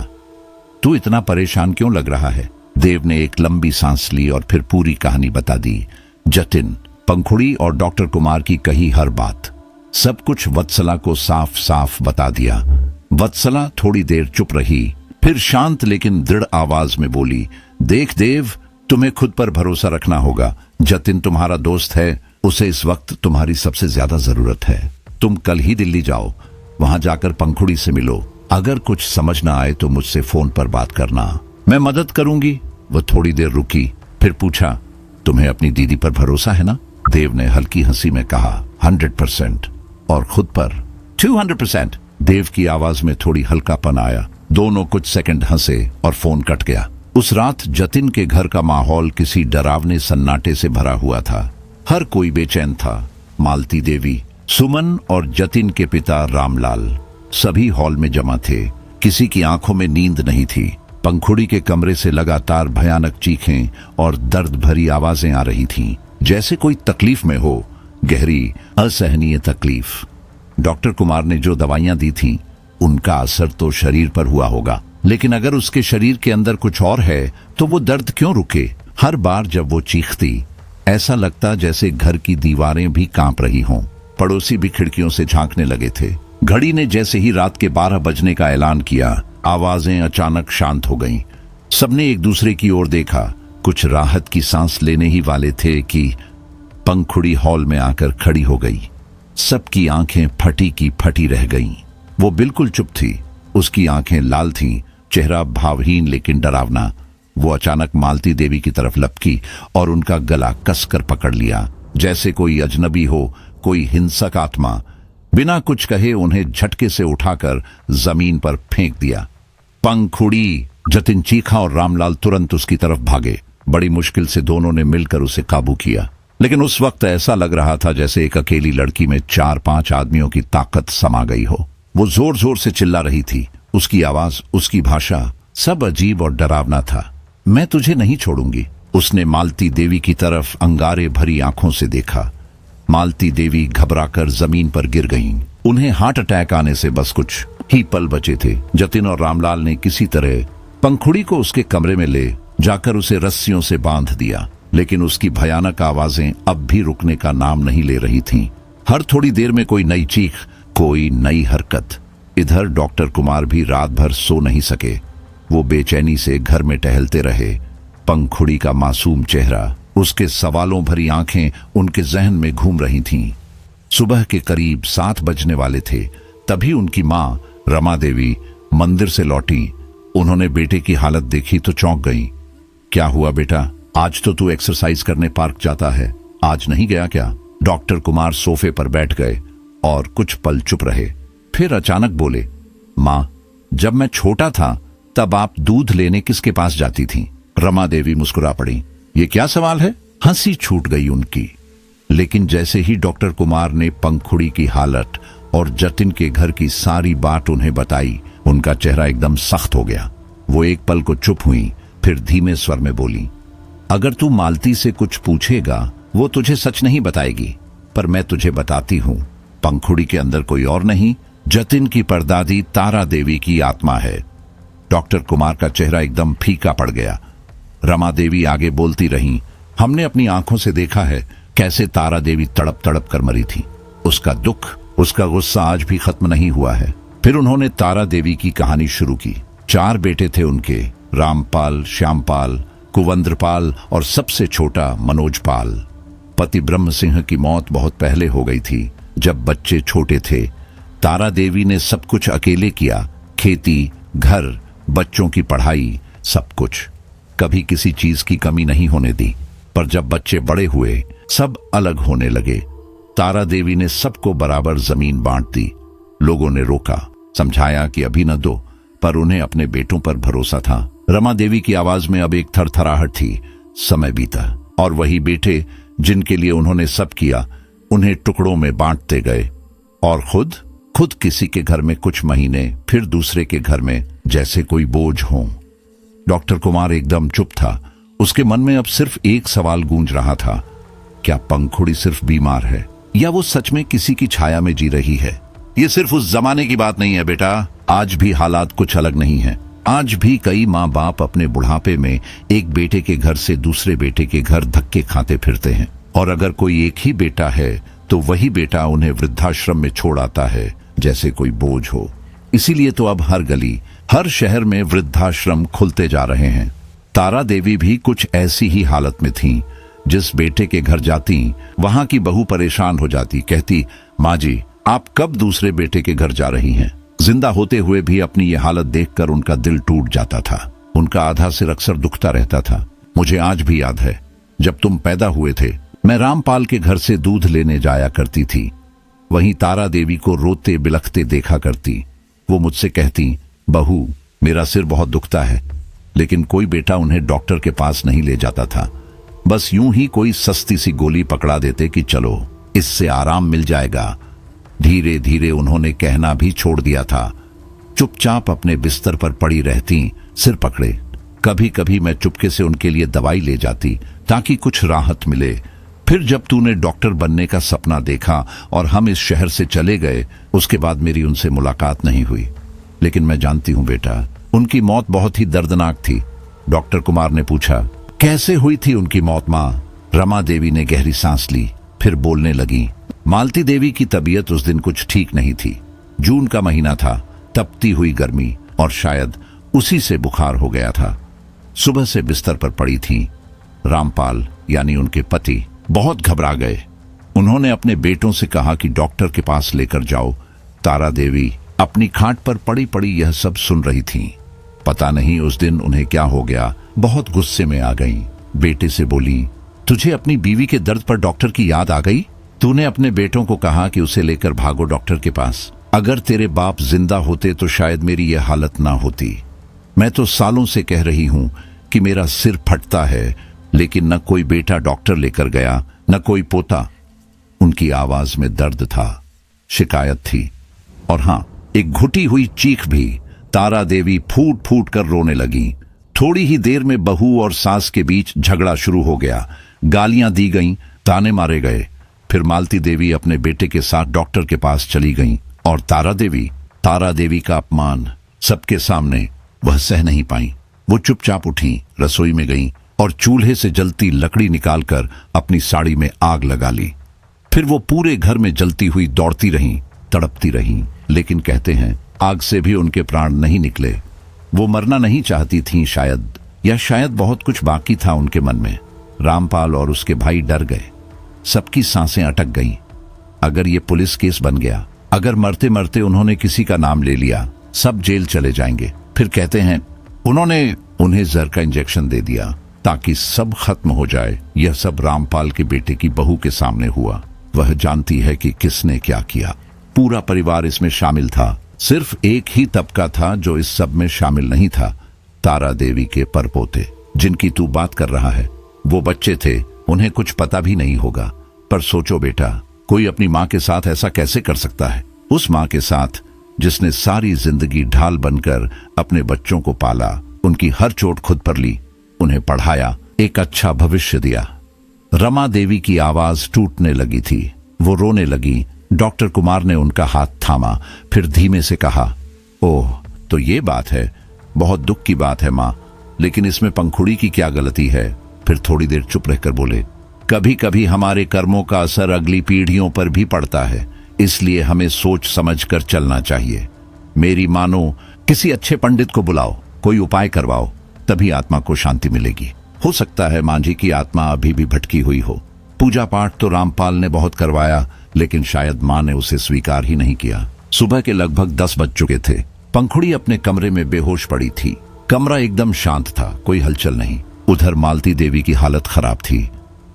तू इतना परेशान क्यों लग रहा है? देव ने एक लंबी सांस ली और फिर पूरी कहानी बता दी। जतिन, पंखुड़ी और डॉक्टर कुमार की कही हर बात। सब कुछ वत्सला को साफ साफ बता दिया। वत्सला थोड़ी देर चुप रही, फिर शांत लेकिन दृढ़ आवाज में बोली, देख देव, तुम्हें खुद पर भरोसा रखना होगा। जतिन तुम्हारा दोस्त है, उसे इस वक्त तुम्हारी सबसे ज्यादा जरूरत है। तुम कल ही दिल्ली जाओ, वहां जाकर पंखुड़ी से मिलो। अगर कुछ समझ ना आए तो मुझसे फोन पर बात करना, मैं मदद करूंगी। वह थोड़ी देर रुकी, फिर पूछा, तुम्हें अपनी दीदी पर भरोसा है ना? देव ने हल्की हंसी में कहा, 100%। और खुद पर? 200%। देव की आवाज में थोड़ी हल्कापन आया। दोनों कुछ सेकंड हंसे और फोन कट गया। उस रात जतिन के घर का माहौल किसी डरावने सन्नाटे से भरा हुआ था। हर कोई बेचैन था। मालती देवी, सुमन और जतिन के पिता रामलाल सभी हॉल में जमा थे। किसी की आंखों में नींद नहीं थी। पंखुड़ी के कमरे से लगातार भयानक चीखें और दर्द भरी आवाजें आ रही थीं, जैसे कोई तकलीफ में हो, गहरी असहनीय तकलीफ। डॉक्टर कुमार ने जो दवाइयां दी थीं, उनका असर तो शरीर पर हुआ होगा, लेकिन अगर उसके शरीर के अंदर कुछ और है तो वो दर्द क्यों रुके? हर बार जब वो चीखती, ऐसा लगता जैसे घर की दीवारें भी कांप रही हों। पड़ोसी भी खिड़कियों से झांकने लगे थे। घड़ी ने जैसे ही रात के 12 बजने का ऐलान किया, आवाजें अचानक शांत हो गईं। सबने एक दूसरे की ओर देखा। कुछ राहत की सांस लेने ही वाले थे कि पंखुड़ी हॉल में आकर खड़ी हो गई। सबकी आंखें फटी की फटी रह गईं। वो बिल्कुल चुप थी। उसकी आंखें लाल थीं, चेहरा भावहीन लेकिन डरावना। वो अचानक मालती देवी की तरफ लपकी और उनका गला कसकर पकड़ लिया, जैसे कोई अजनबी हो, कोई हिंसक आत्मा। बिना कुछ कहे उन्हें झटके से उठाकर जमीन पर फेंक दिया। पंखुड़ी! जतिन चीखा और रामलाल तुरंत उसकी तरफ भागे। बड़ी मुश्किल से दोनों ने मिलकर उसे काबू किया, लेकिन उस वक्त ऐसा लग रहा था जैसे एक अकेली लड़की में 4-5 आदमियों की ताकत समा गई हो। वो जोर जोर से चिल्ला रही थी। उसकी आवाज, उसकी भाषा, सब अजीब और डरावना था। मैं तुझे नहीं छोड़ूंगी। उसने मालती देवी की तरफ अंगारे भरी आंखों से देखा। मालती देवी घबराकर जमीन पर गिर गईं। उन्हें हार्ट अटैक आने से बस कुछ ही पल बचे थे। जतिन और रामलाल ने किसी तरह पंखुड़ी को उसके कमरे में ले जाकर उसे रस्सियों से बांध दिया, लेकिन उसकी भयानक आवाजें अब भी रुकने का नाम नहीं ले रही थीं। हर थोड़ी देर में कोई नई चीख, कोई नई हरकत। इधर डॉक्टर कुमार भी रात भर सो नहीं सके। वो बेचैनी से घर में टहलते रहे। पंखुड़ी का मासूम चेहरा, उसके सवालों भरी आंखें उनके जहन में घूम रही थीं। सुबह के करीब 7 बजने वाले थे, तभी उनकी माँ रमा देवी मंदिर से लौटी। उन्होंने बेटे की हालत देखी तो चौंक गईं। क्या हुआ बेटा? आज तो तू एक्सरसाइज करने पार्क जाता है, आज नहीं गया क्या? डॉक्टर कुमार सोफे पर बैठ गए और कुछ पल चुप रहे, फिर अचानक बोले, माँ, जब मैं छोटा था तब आप दूध लेने किसके पास जाती थीं? रमा देवी मुस्कुरा पड़ी। ये क्या सवाल है? हंसी छूट गई उनकी। लेकिन जैसे ही डॉक्टर कुमार ने पंखुड़ी की हालत और जतिन के घर की सारी बात उन्हें बताई, उनका चेहरा एकदम सख्त हो गया। वो एक पल को चुप हुई, फिर धीमे स्वर में बोली, अगर तू मालती से कुछ पूछेगा वो तुझे सच नहीं बताएगी, पर मैं तुझे बताती हूं, पंखुड़ी के अंदर कोई और नहीं, जतिन की परदादी तारा देवी की आत्मा है। डॉक्टर कुमार का चेहरा एकदम फीका पड़ गया। रमा देवी आगे बोलती रहीं, हमने अपनी आंखों से देखा है कैसे तारा देवी तड़प तड़प कर मरी थी। उसका दुख, उसका गुस्सा आज भी खत्म नहीं हुआ है। फिर उन्होंने तारा देवी की कहानी शुरू की। 4 बेटे थे उनके, रामपाल, श्यामपाल, कुवंद्रपाल और सबसे छोटा मनोजपाल। पति ब्रह्म सिंह की मौत बहुत पहले हो गई थी, जब बच्चे छोटे थे। तारा देवी ने सब कुछ अकेले किया, खेती, घर, बच्चों की पढ़ाई, सब कुछ। कभी किसी चीज की कमी नहीं होने दी। पर जब बच्चे बड़े हुए, सब अलग होने लगे। तारा देवी ने सबको बराबर जमीन बांट दी। लोगों ने रोका, समझाया कि अभी न दो, पर उन्हें अपने बेटों पर भरोसा था। रमा देवी की आवाज में अब एक थरथराहट थी। समय बीता और वही बेटे जिनके लिए उन्होंने सब किया, उन्हें टुकड़ों में बांटते गए। और खुद किसी के घर में कुछ महीने, फिर दूसरे के घर में, जैसे कोई बोझ हो। डॉक्टर कुमार एकदम चुप था। उसके मन में अब सिर्फ एक सवाल गूंज रहा था, क्या पंखुड़ी सिर्फ बीमार है या वो सच में किसी की छाया में जी रही है? ये सिर्फ उस जमाने की बात नहीं है बेटा, आज भी हालात कुछ अलग नहीं है। आज भी कई माँ बाप अपने बुढ़ापे में एक बेटे के घर से दूसरे बेटे के घर धक्के खाते फिरते हैं। और अगर कोई एक ही बेटा है तो वही बेटा उन्हें वृद्धाश्रम में छोड़ आता है जैसे कोई बोझ हो। इसीलिए तो अब हर गली, हर शहर में वृद्धाश्रम खुलते जा रहे हैं। तारा देवी भी कुछ ऐसी ही हालत में थीं। जिस बेटे के घर जाती वहां की बहू परेशान हो जाती, कहती, माँ जी आप कब दूसरे बेटे के घर जा रही हैं? जिंदा होते हुए भी अपनी ये हालत देखकर उनका दिल टूट जाता था। उनका आधा सिर अक्सर दुखता रहता था। मुझे आज भी याद है, जब तुम पैदा हुए थे मैं रामपाल के घर से दूध लेने जाया करती थी। वहीं तारा देवी को रोते बिलखते देखा करती। वो मुझसे कहती, बहू मेरा सिर बहुत दुखता है, लेकिन कोई बेटा उन्हें डॉक्टर के पास नहीं ले जाता था। बस यूं ही कोई सस्ती सी गोली पकड़ा देते कि चलो इससे आराम मिल जाएगा। धीरे धीरे उन्होंने कहना भी छोड़ दिया था। चुपचाप अपने बिस्तर पर पड़ी रहती, सिर पकड़े। कभी कभी मैं चुपके से उनके लिए दवाई ले जाती ताकि कुछ राहत मिले। फिर जब तूने डॉक्टर बनने का सपना देखा और हम इस शहर से चले गए, उसके बाद मेरी उनसे मुलाकात नहीं हुई। लेकिन मैं जानती हूं बेटा, उनकी मौत बहुत ही दर्दनाक थी। डॉक्टर कुमार ने पूछा, कैसे हुई थी उनकी मौत मां? रमा देवी ने गहरी सांस ली, फिर बोलने लगी, मालती देवी की तबीयत उस दिन कुछ ठीक नहीं थी। जून का महीना था, तपती हुई गर्मी, और शायद उसी से बुखार हो गया था। सुबह से बिस्तर पर पड़ी थी। रामपाल यानी उनके पति बहुत घबरा गए। उन्होंने अपने बेटों से कहा कि डॉक्टर के पास लेकर जाओ। तारा देवी अपनी खाट पर पड़ी पड़ी यह सब सुन रही थीं। पता नहीं उस दिन उन्हें क्या हो गया, बहुत गुस्से में आ गईं। बेटे से बोली, तुझे अपनी बीवी के दर्द पर डॉक्टर की याद आ गई? तूने अपने बेटों को कहा कि उसे लेकर भागो डॉक्टर के पास। अगर तेरे बाप जिंदा होते तो शायद मेरी यह हालत ना होती। मैं तो सालों से कह रही हूं कि मेरा सिर फटता है, लेकिन न कोई बेटा डॉक्टर लेकर गया, न कोई पोता। उनकी आवाज में दर्द था, शिकायत थी, और हां, एक घुटी हुई चीख भी। तारा देवी फूट फूट कर रोने लगी। थोड़ी ही देर में बहू और सास के बीच झगड़ा शुरू हो गया। गालियां दी गईं, ताने मारे गए। फिर मालती देवी अपने बेटे के साथ डॉक्टर के पास चली गईं, और तारा देवी का अपमान सबके सामने वह सह नहीं पाई। वो चुपचाप उठी, रसोई में गईं और चूल्हे से जलती लकड़ी निकालकर अपनी साड़ी में आग लगा ली। फिर वो पूरे घर में जलती हुई दौड़ती रहीं, तड़पती रहीं। लेकिन कहते हैं आग से भी उनके प्राण नहीं निकले। वो मरना नहीं चाहती थीं शायद, या शायद बहुत कुछ बाकी था उनके मन में। रामपाल और उसके भाई डर गए। सबकी सांसें अटक गईं। अगर ये पुलिस केस बन गया, अगर मरते मरते उन्होंने किसी का नाम ले लिया, सब जेल चले जाएंगे। फिर कहते हैं उन्होंने उन्हें जहर का इंजेक्शन दे दिया ताकि सब खत्म हो जाए। यह सब रामपाल के बेटे की बहू के सामने हुआ। वह जानती है कि किसने क्या किया। पूरा परिवार इसमें शामिल था। सिर्फ एक ही तबका था जो इस सब में शामिल नहीं था, तारा देवी के परपोते, जिनकी तू बात कर रहा है। वो बच्चे थे, उन्हें कुछ पता भी नहीं होगा। पर सोचो बेटा, कोई अपनी माँ के साथ ऐसा कैसे कर सकता है? उस माँ के साथ जिसने सारी जिंदगी ढाल बनकर अपने बच्चों को पाला, उनकी हर चोट खुद पर ली, उन्हें पढ़ाया, एक अच्छा भविष्य दिया। रमा देवी की आवाज टूटने लगी थी। वो रोने लगी। डॉक्टर कुमार ने उनका हाथ थामा, फिर धीमे से कहा, ओह तो ये बात है, बहुत दुख की बात है माँ, लेकिन इसमें पंखुड़ी की क्या गलती है? फिर थोड़ी देर चुप रहकर बोले, कभी कभी हमारे कर्मों का असर अगली पीढ़ियों पर भी पड़ता है, इसलिए हमें सोच समझ कर चलना चाहिए। मेरी मानो, किसी अच्छे पंडित को बुलाओ, कोई उपाय करवाओ, तभी आत्मा को शांति मिलेगी। हो सकता है मां जी की आत्मा अभी भी भटकी हुई हो। पूजा पाठ तो रामपाल ने बहुत करवाया, लेकिन शायद मां ने उसे स्वीकार ही नहीं किया। सुबह के लगभग 10 बज चुके थे। पंखुड़ी अपने कमरे में बेहोश पड़ी थी। कमरा एकदम शांत था, कोई हलचल नहीं। उधर मालती देवी की हालत खराब थी।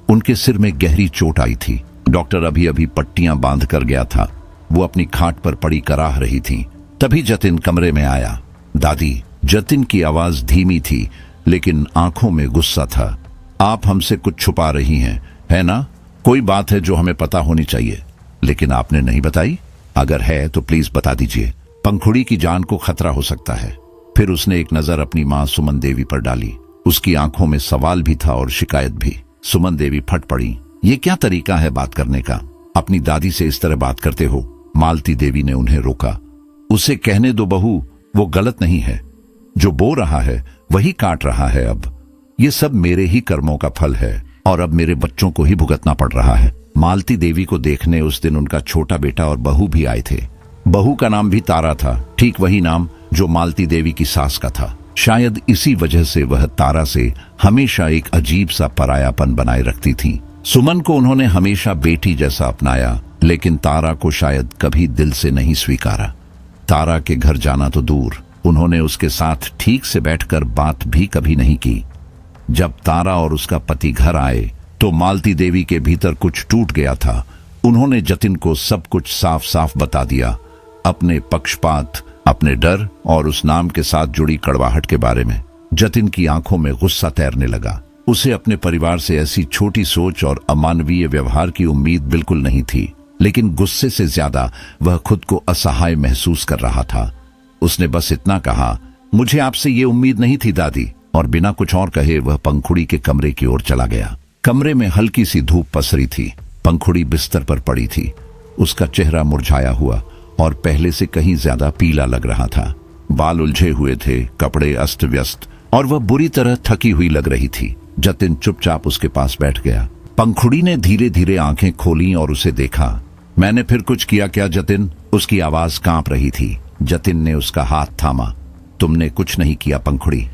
उनके सिर में गहरी चोट आई थी। डॉक्टर अभी अभी पट्टियां बांध कर गया था। वो अपनी खाट पर पड़ी कराह रही थी। तभी जतिन कमरे में आया। दादी, जतिन की आवाज धीमी थी, लेकिन आंखों में गुस्सा था। आप हमसे कुछ छुपा रही हैं, है ना? कोई बात है जो हमें पता होनी चाहिए, लेकिन आपने नहीं बताई। अगर है तो प्लीज बता दीजिए, पंखुड़ी की जान को खतरा हो सकता है। फिर उसने एक नजर अपनी मां सुमन देवी पर डाली। उसकी आंखों में सवाल भी था और शिकायत भी। सुमन देवी फट पड़ी। ये क्या तरीका है बात करने का? अपनी दादी से इस तरह बात करते हो? मालती देवी ने उन्हें रोका। उसे कहने दो बहू, वो गलत नहीं है। जो बो रहा है वही काट रहा है। अब ये सब मेरे ही कर्मों का फल है और अब मेरे बच्चों को ही भुगतना पड़ रहा है। मालती देवी को देखने उस दिन उनका छोटा बेटा और बहू भी आए थे। बहू का नाम भी तारा था, ठीक वही नाम जो मालती देवी की सास का था। शायद इसी वजह से वह तारा से हमेशा एक अजीब सा परायापन बनाए रखती थी। सुमन को उन्होंने हमेशा बेटी जैसा अपनाया, लेकिन तारा को शायद कभी दिल से नहीं स्वीकारा। तारा के घर जाना तो दूर, उन्होंने उसके साथ ठीक से बैठकर बात भी कभी नहीं की। जब तारा और उसका पति घर आए तो मालती देवी के भीतर कुछ टूट गया था। उन्होंने जतिन को सब कुछ साफ साफ बता दिया, अपने पक्षपात, अपने डर और उस नाम के साथ जुड़ी कड़वाहट के बारे में। जतिन की आंखों में गुस्सा तैरने लगा। उसे अपने परिवार से ऐसी छोटी सोच और अमानवीय व्यवहार की उम्मीद बिल्कुल नहीं थी, लेकिन गुस्से से ज्यादा वह खुद को असहाय महसूस कर रहा था। उसने बस इतना कहा, मुझे आपसे ये उम्मीद नहीं थी दादी, और बिना कुछ और कहे वह पंखुड़ी के कमरे की ओर चला गया। कमरे में हल्की सी धूप पसरी थी। पंखुड़ी बिस्तर पर पड़ी थी। उसका चेहरा मुरझाया हुआ और पहले से कहीं ज्यादा पीला लग रहा था। बाल उलझे हुए थे, कपड़े अस्त व्यस्त, और वह बुरी तरह थकी हुई लग रही थी। जतिन चुपचाप उसके पास बैठ गया। पंखुड़ी ने धीरे धीरे आंखें खोली और उसे देखा। मैंने फिर कुछ किया क्या जतिन? उसकी आवाज कांप रही थी। जतिन ने उसका हाथ थामा। तुमने कुछ नहीं किया पंखुड़ी,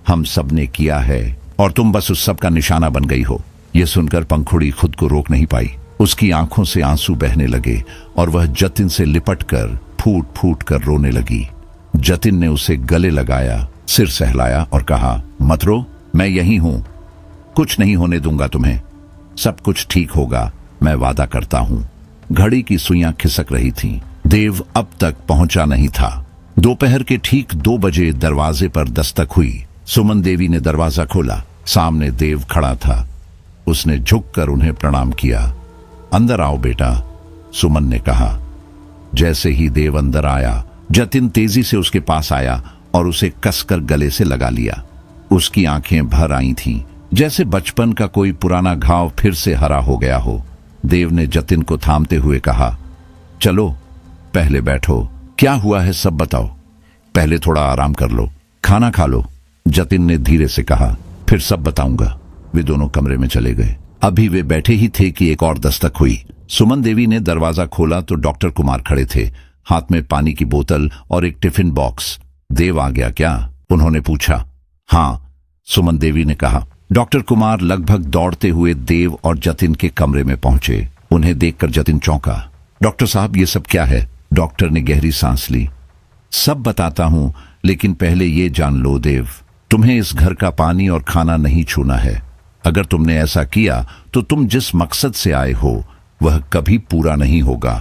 हम सब ने किया है, और तुम बस उस सब का निशाना बन गई हो। यह सुनकर पंखुड़ी खुद को रोक नहीं पाई। उसकी आंखों से आंसू बहने लगे और वह जतिन से लिपटकर फूट फूट कर रोने लगी। जतिन ने उसे गले लगाया, सिर सहलाया और कहा, मत रो, मैं यहीं हूं, कुछ नहीं होने दूंगा तुम्हें, सब कुछ ठीक होगा, मैं वादा करता हूं। घड़ी की सुइयां खिसक रही थीं। देव अब तक पहुंचा नहीं था। दोपहर के ठीक 2 बजे दरवाजे पर दस्तक हुई। सुमन देवी ने दरवाजा खोला। सामने देव खड़ा था। उसने झुककर उन्हें प्रणाम किया। अंदर आओ बेटा, सुमन ने कहा। जैसे ही देव अंदर आया, जतिन तेजी से उसके पास आया और उसे कसकर गले से लगा लिया। उसकी आंखें भर आई थीं, जैसे बचपन का कोई पुराना घाव फिर से हरा हो गया हो। देव ने जतिन को थामते हुए कहा, चलो पहले बैठो, क्या हुआ है सब बताओ, पहले थोड़ा आराम कर लो, खाना खा लो। जतिन ने धीरे से कहा, फिर सब बताऊंगा। वे दोनों कमरे में चले गए। अभी वे बैठे ही थे कि एक और दस्तक हुई। सुमन देवी ने दरवाजा खोला तो डॉक्टर कुमार खड़े थे, हाथ में पानी की बोतल और एक टिफिन बॉक्स। देव आ गया क्या? उन्होंने पूछा। हाँ, सुमन देवी ने कहा। डॉक्टर कुमार लगभग दौड़ते हुए देव और जतिन के कमरे में पहुंचे। उन्हें देखकर जतिन चौंका। डॉक्टर साहब, ये सब क्या है? डॉक्टर ने गहरी सांस ली। सब बताता हूं, लेकिन पहले ये जान लो देव, तुम्हें इस घर का पानी और खाना नहीं छूना है। अगर तुमने ऐसा किया तो तुम जिस मकसद से आए हो वह कभी पूरा नहीं होगा।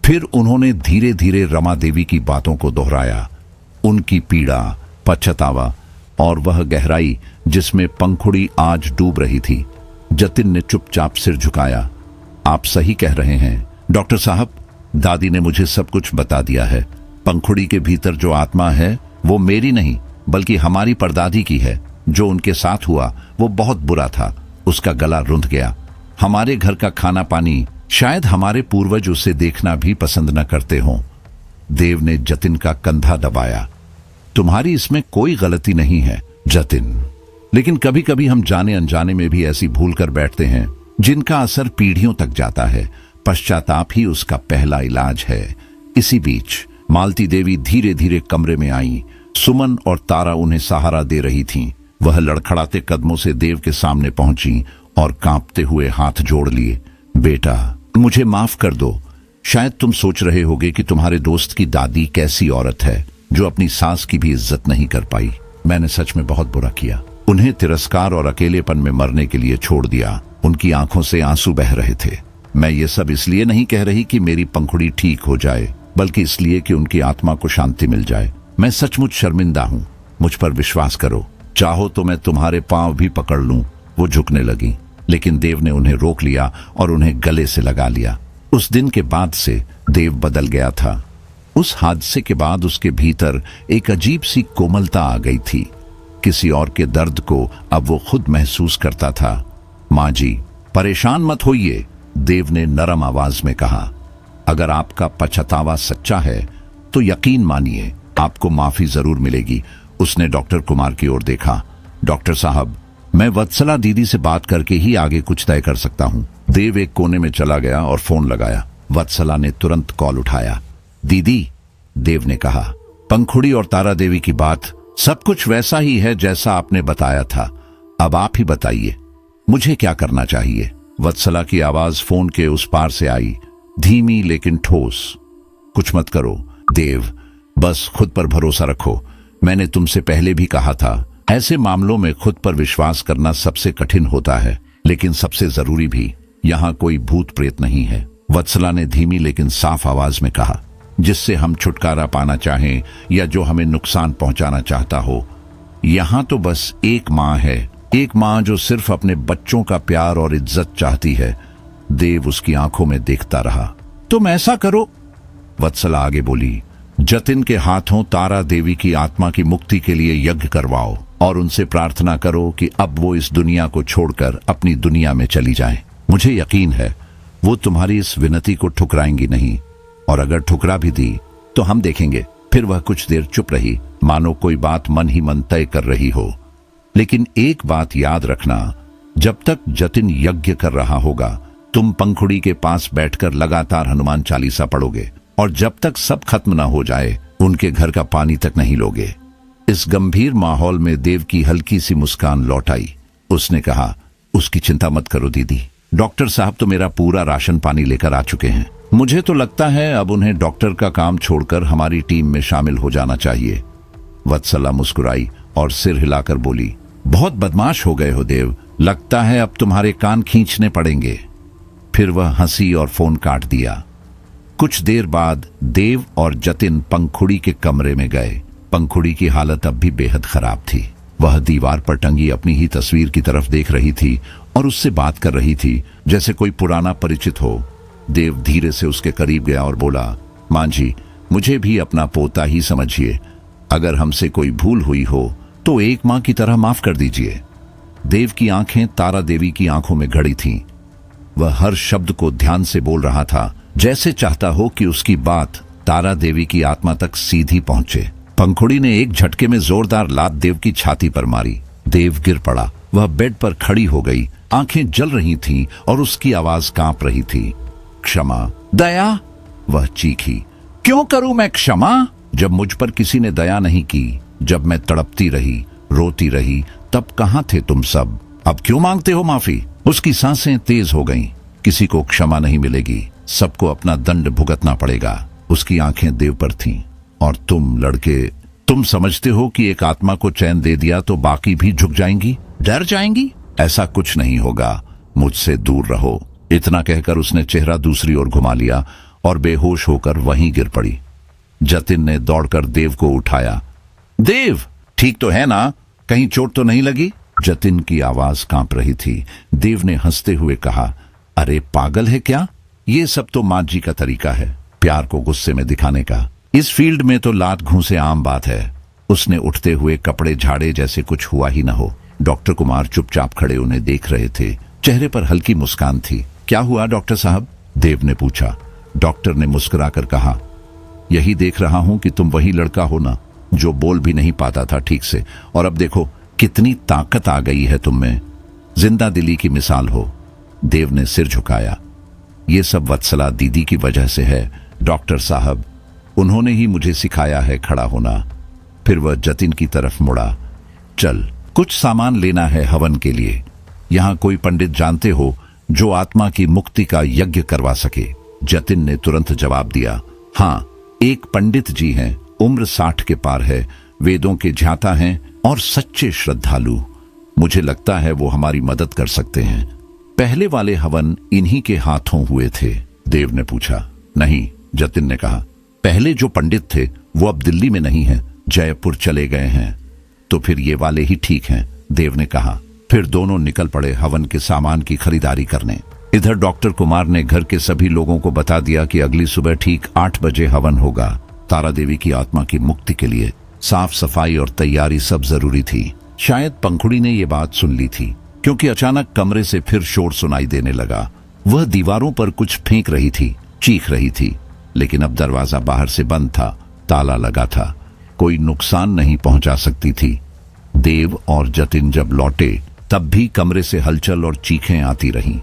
फिर उन्होंने धीरे धीरे रमा देवी की बातों को दोहराया, उनकी पीड़ा, पछतावा और वह गहराई जिसमें पंखुड़ी आज डूब रही थी। जतिन ने चुपचाप सिर झुकाया। आप सही कह रहे हैं डॉक्टर साहब, दादी ने मुझे सब कुछ बता दिया है। पंखुड़ी के भीतर जो आत्मा है वो मेरी नहीं बल्कि हमारी परदादी की है। जो उनके साथ हुआ वो बहुत बुरा था। उसका गला रुंध गया। हमारे घर का खाना पानी, शायद हमारे पूर्वज उसे देखना भी पसंद न करते हों। देव ने जतिन का कंधा दबाया। तुम्हारी इसमें कोई गलती नहीं है जतिन, लेकिन कभी कभी हम जाने अनजाने में भी ऐसी भूल कर बैठते हैं जिनका असर पीढ़ियों तक जाता है। पश्चाताप ही उसका पहला इलाज है। इसी बीच मालती देवी धीरे धीरे कमरे में आई। सुमन और तारा उन्हें सहारा दे रही थीं। वह लड़खड़ाते कदमों से देव के सामने पहुंची और कांपते हुए हाथ जोड़ लिए। बेटा, मुझे माफ कर दो। शायद तुम सोच रहे होगे कि तुम्हारे दोस्त की दादी कैसी औरत है जो अपनी सास की भी इज्जत नहीं कर पाई। मैंने सच में बहुत बुरा किया। उन्हें तिरस्कार और अकेलेपन में मरने के लिए छोड़ दिया। उनकी आंखों से आंसू बह रहे थे। मैं ये सब इसलिए नहीं कह रही कि मेरी पंखुड़ी ठीक हो जाए, बल्कि इसलिए कि उनकी आत्मा को शांति मिल जाए। मैं सचमुच शर्मिंदा हूं। मुझ पर विश्वास करो। चाहो तो मैं तुम्हारे पांव भी पकड़ लूं। वो झुकने लगी, लेकिन देव ने उन्हें रोक लिया और उन्हें गले से लगा लिया। उस दिन के बाद से देव बदल गया था। उस हादसे के बाद उसके भीतर एक अजीब सी कोमलता आ गई थी। किसी और के दर्द को अब वो खुद महसूस करता था। माँ जी, परेशान मत होइए, देव ने नरम आवाज में कहा। अगर आपका पछतावा सच्चा है तो यकीन मानिए आपको माफी जरूर मिलेगी। उसने डॉक्टर कुमार की ओर देखा। डॉक्टर साहब, मैं वत्सला दीदी से बात करके ही आगे कुछ तय कर सकता हूँ। देव एक कोने में चला गया और फोन लगाया। वत्सला ने तुरंत कॉल उठाया। दीदी, देव ने कहा, पंखुड़ी और तारा देवी की बात सब कुछ वैसा ही है जैसा आपने बताया था। अब आप ही बताइए, मुझे क्या करना चाहिए? वत्सला की आवाज फोन के उस पार से आई, धीमी लेकिन ठोस। कुछ मत करो देव, बस खुद पर भरोसा रखो। मैंने तुमसे पहले भी कहा था, ऐसे मामलों में खुद पर विश्वास करना सबसे कठिन होता है, लेकिन सबसे जरूरी भी। यहाँ कोई भूत प्रेत नहीं है, वत्सला ने धीमी लेकिन साफ आवाज में कहा। जिससे हम छुटकारा पाना चाहें या जो हमें नुकसान पहुंचाना चाहता हो, यहाँ तो बस एक माँ है, एक माँ जो सिर्फ अपने बच्चों का प्यार और इज्जत चाहती है। देव उसकी आंखों में देखता रहा। तुम ऐसा करो, वत्सला आगे बोली, जतिन के हाथों तारा देवी की आत्मा की मुक्ति के लिए यज्ञ करवाओ और उनसे प्रार्थना करो कि अब वो इस दुनिया को छोड़कर अपनी दुनिया में चली जाए। मुझे यकीन है वो तुम्हारी इस विनती को ठुकराएंगी नहीं, और अगर ठुकरा भी दी तो हम देखेंगे। फिर वह कुछ देर चुप रही, मानो कोई बात मन ही मन तय कर रही हो। लेकिन एक बात याद रखना, जब तक जतिन यज्ञ कर रहा होगा, तुम पंखुड़ी के पास बैठकर लगातार हनुमान चालीसा पढ़ोगे, और जब तक सब खत्म ना हो जाए उनके घर का पानी तक नहीं लोगे। इस गंभीर माहौल में देव की हल्की सी मुस्कान लौट आई। उसने कहा, उसकी चिंता मत करो दीदी, डॉक्टर साहब तो मेरा पूरा राशन पानी लेकर आ चुके हैं। मुझे तो लगता है अब उन्हें डॉक्टर का काम छोड़कर हमारी टीम में शामिल हो जाना चाहिए। वत्सला मुस्कुराई और सिर हिलाकर बोली, बहुत बदमाश हो गए हो देव, लगता है अब तुम्हारे कान खींचने पड़ेंगे। फिर वह हंसी और फोन काट दिया। कुछ देर बाद देव और जतिन पंखुड़ी के कमरे में गए। पंखुड़ी की हालत अब भी बेहद खराब थी। वह दीवार पर टंगी अपनी ही तस्वीर की तरफ देख रही थी और उससे बात कर रही थी जैसे कोई पुराना परिचित हो। देव धीरे से उसके करीब गया और बोला, मां जी, मुझे भी अपना पोता ही समझिए। अगर हमसे कोई भूल हुई हो तो एक मां की तरह माफ कर दीजिए। देव की आंखें तारा देवी की आंखों में गड़ी थीं। वह हर शब्द को ध्यान से बोल रहा था, जैसे चाहता हो कि उसकी बात तारा देवी की आत्मा तक सीधी पहुंचे। पंखुड़ी ने एक झटके में जोरदार लात देव की छाती पर मारी। देव गिर पड़ा। वह बेड पर खड़ी हो गई, आंखें जल रही थीं और उसकी आवाज कांप रही थी। क्षमा, दया, वह चीखी। क्यों करूं मैं क्षमा? जब मुझ पर किसी ने दया नहीं की, जब मैं तड़पती रही, रोती रही, तब कहां थे तुम सब? अब क्यों मांगते हो माफी? उसकी सांसें तेज हो गईं। किसी को क्षमा नहीं मिलेगी, सबको अपना दंड भुगतना पड़ेगा। उसकी आंखें देव पर थीं। और तुम लड़के, तुम समझते हो कि एक आत्मा को चैन दे दिया तो बाकी भी झुक जाएंगी, डर जाएंगी? ऐसा कुछ नहीं होगा, मुझसे दूर रहो। इतना कहकर उसने चेहरा दूसरी ओर घुमा लिया और बेहोश होकर वहीं गिर पड़ी। जतिन ने दौड़कर देव को उठाया। देव, ठीक तो है ना? कहीं चोट तो नहीं लगी? जतिन की आवाज कांप रही थी। देव ने हंसते हुए कहा, अरे पागल है क्या? ये सब तो मां जी का तरीका है, प्यार को गुस्से में दिखाने का। इस फील्ड में तो लात घूंसे आम बात है। उसने उठते हुए कपड़े झाड़े जैसे कुछ हुआ ही न हो। डॉक्टर कुमार चुपचाप खड़े उन्हें देख रहे थे। चेहरे पर हल्की मुस्कान थी। क्या हुआ डॉक्टर साहब? देव ने पूछा। डॉक्टर ने मुस्कुराकर कहा, यही देख रहा हूं कि तुम वही लड़का हो ना जो बोल भी नहीं पाता था ठीक से, और अब देखो कितनी ताकत आ गई है तुम में। जिंदा दिली की मिसाल हो। देव ने सिर झुकाया। ये सब वत्सला दीदी की वजह से है डॉक्टर साहब, उन्होंने ही मुझे सिखाया है खड़ा होना। फिर वह जतिन की तरफ मुड़ा। चल, कुछ सामान लेना है हवन के लिए। यहां कोई पंडित जानते हो जो आत्मा की मुक्ति का यज्ञ करवा सके? जतिन ने तुरंत जवाब दिया, हाँ, एक पंडित जी हैं, उम्र 60 के पार है, वेदों के ज्ञाता हैं और सच्चे श्रद्धालु। मुझे लगता है वो हमारी मदद कर सकते हैं। पहले वाले हवन इन्हीं के हाथों हुए थे? देव ने पूछा। नहीं, जतिन ने कहा, पहले जो पंडित थे वो अब दिल्ली में नहीं हैं, जयपुर चले गए हैं। तो फिर ये वाले ही ठीक हैं, देव ने कहा। फिर दोनों निकल पड़े हवन के सामान की खरीदारी करने। इधर डॉक्टर कुमार ने घर के सभी लोगों को बता दिया कि अगली सुबह ठीक 8 बजे हवन होगा। तारा देवी की आत्मा की मुक्ति के लिए साफ सफाई और तैयारी सब जरूरी थी। शायद पंखुड़ी ने ये बात सुन ली थी, क्योंकि अचानक कमरे से फिर शोर सुनाई देने लगा। वह दीवारों पर कुछ फेंक रही थी, चीख रही थी, लेकिन अब दरवाजा बाहर से बंद था, ताला लगा था, कोई नुकसान नहीं पहुंचा सकती थी। देव और जतिन जब लौटे तब भी कमरे से हलचल और चीखें आती रहीं।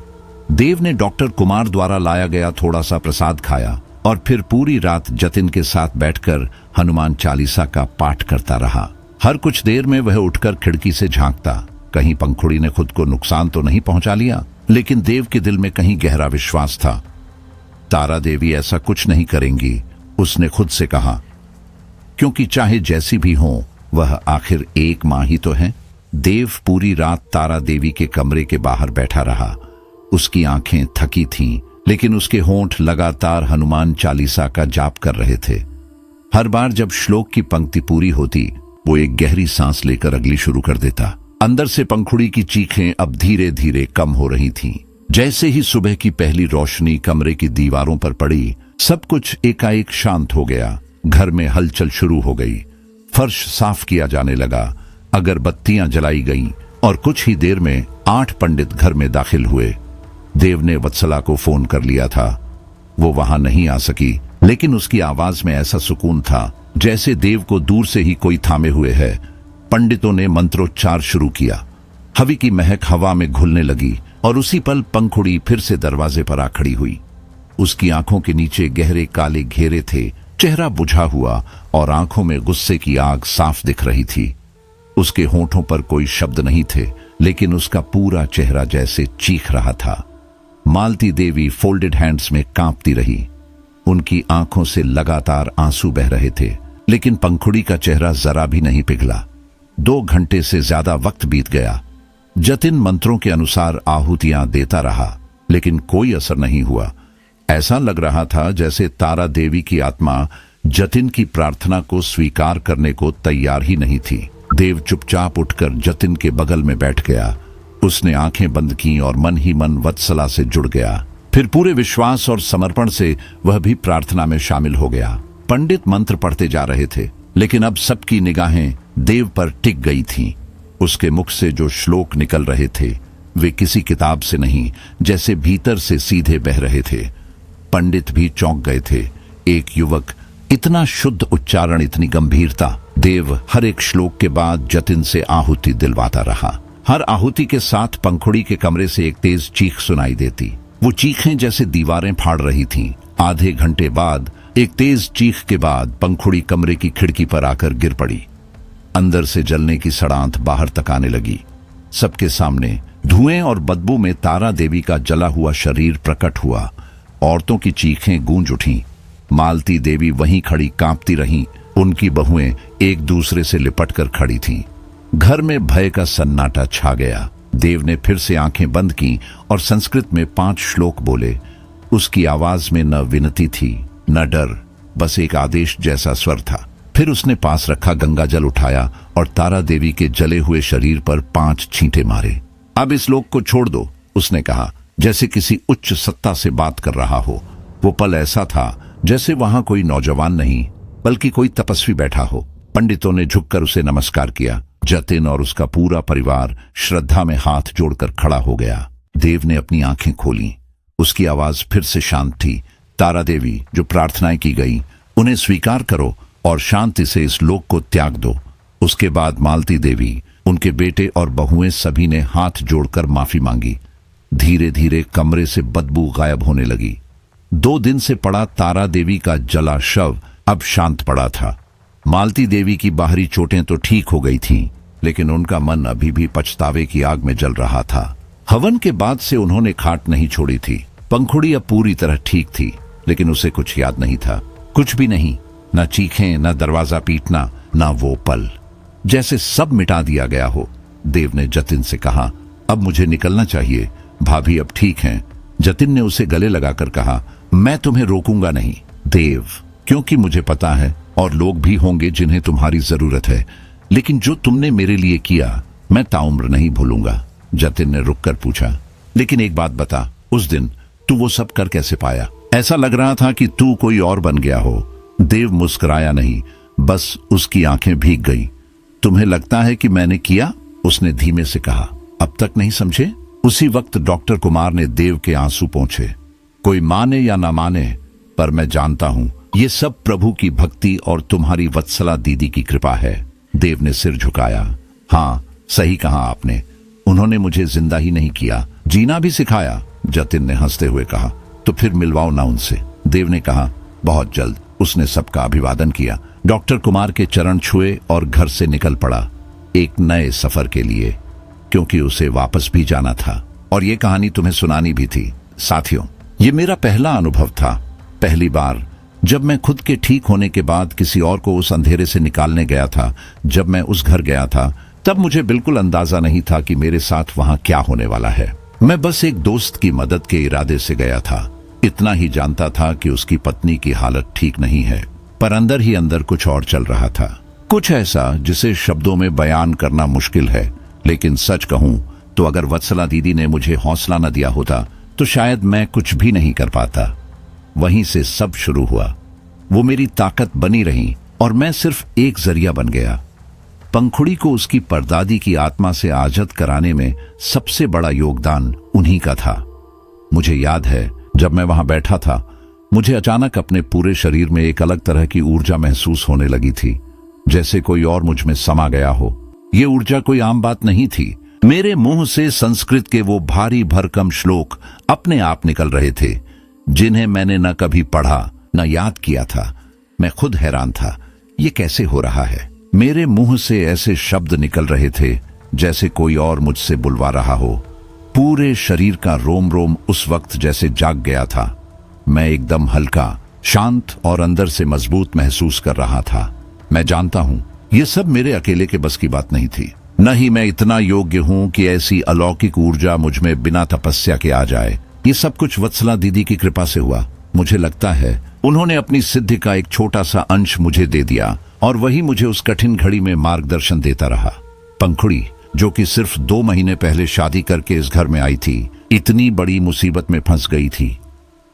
देव ने डॉक्टर कुमार द्वारा लाया गया थोड़ा सा प्रसाद खाया और फिर पूरी रात जतिन के साथ बैठकर हनुमान चालीसा का पाठ करता रहा। हर कुछ देर में वह उठकर खिड़की से झांकता, कहीं पंखुड़ी ने खुद को नुकसान तो नहीं पहुंचा लिया। लेकिन देव के दिल में कहीं गहरा विश्वास था, तारा देवी ऐसा कुछ नहीं करेंगी, उसने खुद से कहा, क्योंकि चाहे जैसी भी हो वह आखिर एक मां ही तो है। देव पूरी रात तारा देवी के कमरे के बाहर बैठा रहा। उसकी आंखें थकी थीं, लेकिन उसके होंठ लगातार हनुमान चालीसा का जाप कर रहे थे। हर बार जब श्लोक की पंक्ति पूरी होती, वो एक गहरी सांस लेकर अगली शुरू कर देता। अंदर से पंखुड़ी की चीखें अब धीरे धीरे कम हो रही थीं। जैसे ही सुबह की पहली रोशनी कमरे की दीवारों पर पड़ी, सब कुछ एकाएक शांत हो गया। घर में हलचल शुरू हो गई। फर्श साफ किया जाने लगा, अगरबत्तियां जलाई गईं और कुछ ही देर में 8 पंडित घर में दाखिल हुए। देव ने वत्सला को फोन कर लिया था। वो वहां नहीं आ सकी, लेकिन उसकी आवाज में ऐसा सुकून था जैसे देव को दूर से ही कोई थामे हुए है। पंडितों ने मंत्रोच्चार शुरू किया। हवि की महक हवा में घुलने लगी और उसी पल पंखुड़ी फिर से दरवाजे पर आ खड़ी हुई। उसकी आंखों के नीचे गहरे काले घेरे थे, चेहरा बुझा हुआ और आंखों में गुस्से की आग साफ दिख रही थी। उसके होंठों पर कोई शब्द नहीं थे, लेकिन उसका पूरा चेहरा जैसे चीख रहा था। मालती देवी फोल्डेड हैंड्स में कांपती रही। उनकी आंखों से लगातार आंसू बह रहे थे, लेकिन पंखुड़ी का चेहरा जरा भी नहीं पिघला। 2 घंटे से ज्यादा वक्त बीत गया। जतिन मंत्रों के अनुसार आहुतियां देता रहा, लेकिन कोई असर नहीं हुआ। ऐसा लग रहा था जैसे तारा देवी की आत्मा जतिन की प्रार्थना को स्वीकार करने को तैयार ही नहीं थी। देव चुपचाप उठकर जतिन के बगल में बैठ गया। उसने आंखें बंद की और मन ही मन वत्सला से जुड़ गया। फिर पूरे विश्वास और समर्पण से वह भी प्रार्थना में शामिल हो गया। पंडित मंत्र पढ़ते जा रहे थे, लेकिन अब सबकी निगाहें देव पर टिक गई थीं। उसके मुख से जो श्लोक निकल रहे थे वे किसी किताब से नहीं, जैसे भीतर से सीधे बह रहे थे। पंडित भी चौंक गए थे। एक युवक, इतना शुद्ध उच्चारण, इतनी गंभीरता। देव हर एक श्लोक के बाद जतिन से आहुति दिलवाता रहा। हर आहुति के साथ पंखुड़ी के कमरे से एक तेज चीख सुनाई देती। वो चीखें जैसे दीवारें फाड़ रही थीं। आधे घंटे बाद एक तेज चीख के बाद पंखुड़ी कमरे की खिड़की पर आकर गिर पड़ी। अंदर से जलने की सड़ांत बाहर तक आने लगी। सबके सामने धुएं और बदबू में तारा देवी का जला हुआ शरीर प्रकट हुआ। औरतों की चीखें गूंज उठीं। मालती देवी वहीं खड़ी कांपती रहीं। उनकी बहुएं एक दूसरे से लिपट कर खड़ी थीं। घर में भय का सन्नाटा छा गया। देव ने फिर से आंखें बंद की और संस्कृत में 5 श्लोक बोले। उसकी आवाज में न विनती थी न डर, बस एक आदेश जैसा स्वर था। फिर उसने पास रखा गंगा जल उठाया और तारा देवी के जले हुए शरीर पर 5 छींटे मारे। अब इस लोक को छोड़ दो, उसने कहा, जैसे किसी उच्च सत्ता से बात कर रहा हो। वो पल ऐसा था जैसे वहां कोई नौजवान नहीं बल्कि कोई तपस्वी बैठा हो। पंडितों ने झुककर उसे नमस्कार किया। जतिन और उसका पूरा परिवार श्रद्धा में हाथ जोड़कर खड़ा हो गया। देव ने अपनी आंखें खोली। उसकी आवाज फिर से शांत थी। तारा देवी, जो प्रार्थनाएं की गई उन्हें स्वीकार करो और शांति से इस लोक को त्याग दो। उसके बाद मालती देवी, उनके बेटे और बहुएं सभी ने हाथ जोड़कर माफी मांगी। धीरे धीरे कमरे से बदबू गायब होने लगी। 2 दिन से पड़ा तारा देवी का जला शव अब शांत पड़ा था। मालती देवी की बाहरी चोटें तो ठीक हो गई थीं, लेकिन उनका मन अभी भी पछतावे की आग में जल रहा था। हवन के बाद से उन्होंने खाट नहीं छोड़ी थी। पंखुड़ी अब पूरी तरह ठीक थी, लेकिन उसे कुछ याद नहीं था। कुछ भी नहीं, न चीखें, न दरवाजा पीटना, न वो पल, जैसे सब मिटा दिया गया हो। देव ने जतिन से कहा, अब मुझे निकलना चाहिए। भाभी अब ठीक हैं। जतिन ने उसे गले लगाकर कहा, मैं तुम्हें रोकूंगा नहीं देव, क्योंकि मुझे पता है और लोग भी होंगे जिन्हें तुम्हारी जरूरत है, लेकिन जो तुमने मेरे लिए किया मैं ताउम्र नहीं भूलूंगा। जतिन ने रुककर पूछा, लेकिन एक बात बता, उस दिन तू वो सब कर कैसे पाया? ऐसा लग रहा था कि तू कोई और बन गया हो। देव मुस्कुराया नहीं, बस उसकी आंखें भीग गईं। तुम्हें लगता है कि मैंने किया? उसने धीमे से कहा। अब तक नहीं समझे? उसी वक्त डॉक्टर कुमार ने देव के आंसू पोंछे। कोई माने या ना माने, पर मैं जानता हूं ये सब प्रभु की भक्ति और तुम्हारी वत्सला दीदी की कृपा है। देव ने सिर झुकाया। हाँ, सही कहा आपने। उन्होंने मुझे जिंदा ही नहीं किया, जीना भी सिखाया। जतिन ने हंसते हुए कहा। तो फिर मिलवाओ ना उनसे। देव ने कहा, बहुत जल्द। उसने सबका अभिवादन किया, डॉक्टर कुमार के चरण छुए और घर से निकल पड़ा एक नए सफर के लिए, क्योंकि उसे वापस भी जाना था और ये कहानी तुम्हें सुनानी भी थी। साथियों, ये मेरा पहला अनुभव था, पहली बार जब मैं खुद के ठीक होने के बाद किसी और को उस अंधेरे से निकालने गया था। जब मैं उस घर गया था तब मुझे बिल्कुल अंदाजा नहीं था कि मेरे साथ वहां क्या होने वाला है। मैं बस एक दोस्त की मदद के इरादे से गया था। इतना ही जानता था कि उसकी पत्नी की हालत ठीक नहीं है, पर अंदर ही अंदर कुछ और चल रहा था, कुछ ऐसा जिसे शब्दों में बयान करना मुश्किल है। लेकिन सच कहूं तो अगर वत्सला दीदी ने मुझे हौसला न दिया होता तो शायद मैं कुछ भी नहीं कर पाता। वहीं से सब शुरू हुआ। वो मेरी ताकत बनी रही और मैं सिर्फ एक जरिया बन गया। पंखुड़ी को उसकी परदादी की आत्मा से आजत कराने में सबसे बड़ा योगदान उन्हीं का था। मुझे याद है, जब मैं वहां बैठा था, मुझे अचानक अपने पूरे शरीर में एक अलग तरह की ऊर्जा महसूस होने लगी थी, जैसे कोई और मुझ में समा गया हो। ये ऊर्जा कोई आम बात नहीं थी। मेरे मुंह से संस्कृत के वो भारी भरकम श्लोक अपने आप निकल रहे थे, जिन्हें मैंने न कभी पढ़ा न याद किया था। मैं खुद हैरान था, ये कैसे हो रहा है। मेरे मुंह से ऐसे शब्द निकल रहे थे जैसे कोई और मुझसे बुलवा रहा हो। पूरे शरीर का रोम रोम उस वक्त जैसे जाग गया था। मैं एकदम हल्का, शांत और अंदर से मजबूत महसूस कर रहा था। मैं जानता हूं ये सब मेरे अकेले के बस की बात नहीं थी। न ही मैं इतना योग्य हूं कि ऐसी अलौकिक ऊर्जा मुझ में बिना तपस्या के आ जाए। ये सब कुछ वत्सला दीदी की कृपा से हुआ। मुझे लगता है उन्होंने अपनी सिद्धि का एक छोटा सा अंश मुझे दे दिया और वही मुझे उस कठिन घड़ी में मार्गदर्शन देता रहा। पंखुड़ी, जो कि सिर्फ 2 महीने पहले शादी करके इस घर में आई थी, इतनी बड़ी मुसीबत में फंस गई थी।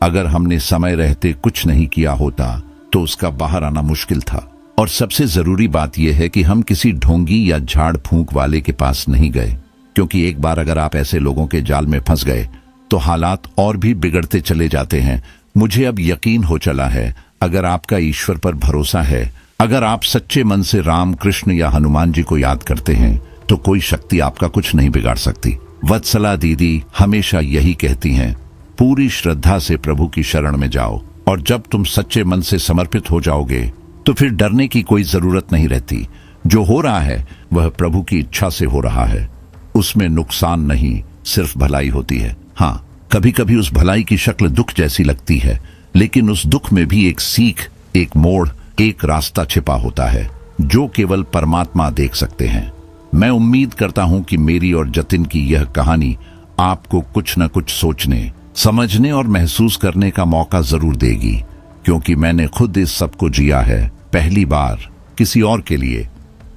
अगर हमने समय रहते कुछ नहीं किया होता तो उसका बाहर आना मुश्किल था। और सबसे जरूरी बात यह है कि हम किसी ढोंगी या झाड़ फूंक वाले के पास नहीं गए, क्योंकि एक बार अगर आप ऐसे लोगों के जाल में फंस गए तो हालात और भी बिगड़ते चले जाते हैं। मुझे अब यकीन हो चला है, अगर आपका ईश्वर पर भरोसा है, अगर आप सच्चे मन से राम, कृष्ण या हनुमान जी को याद करते हैं, तो कोई शक्ति आपका कुछ नहीं बिगाड़ सकती। वत्सला दीदी हमेशा यही कहती हैं, पूरी श्रद्धा से प्रभु की शरण में जाओ, और जब तुम सच्चे मन से समर्पित हो जाओगे तो फिर डरने की कोई जरूरत नहीं रहती। जो हो रहा है वह प्रभु की इच्छा से हो रहा है, उसमें नुकसान नहीं, सिर्फ भलाई होती है। हाँ, कभी कभी उस भलाई की शक्ल दुख जैसी लगती है, लेकिन उस दुख में भी एक सीख, एक मोड़, एक रास्ता छिपा होता है जो केवल परमात्मा देख सकते हैं। मैं उम्मीद करता हूं कि मेरी और जतिन की यह कहानी आपको कुछ न कुछ सोचने, समझने और महसूस करने का मौका जरूर देगी, क्योंकि मैंने खुद इस सब को जिया है, पहली बार किसी और के लिए।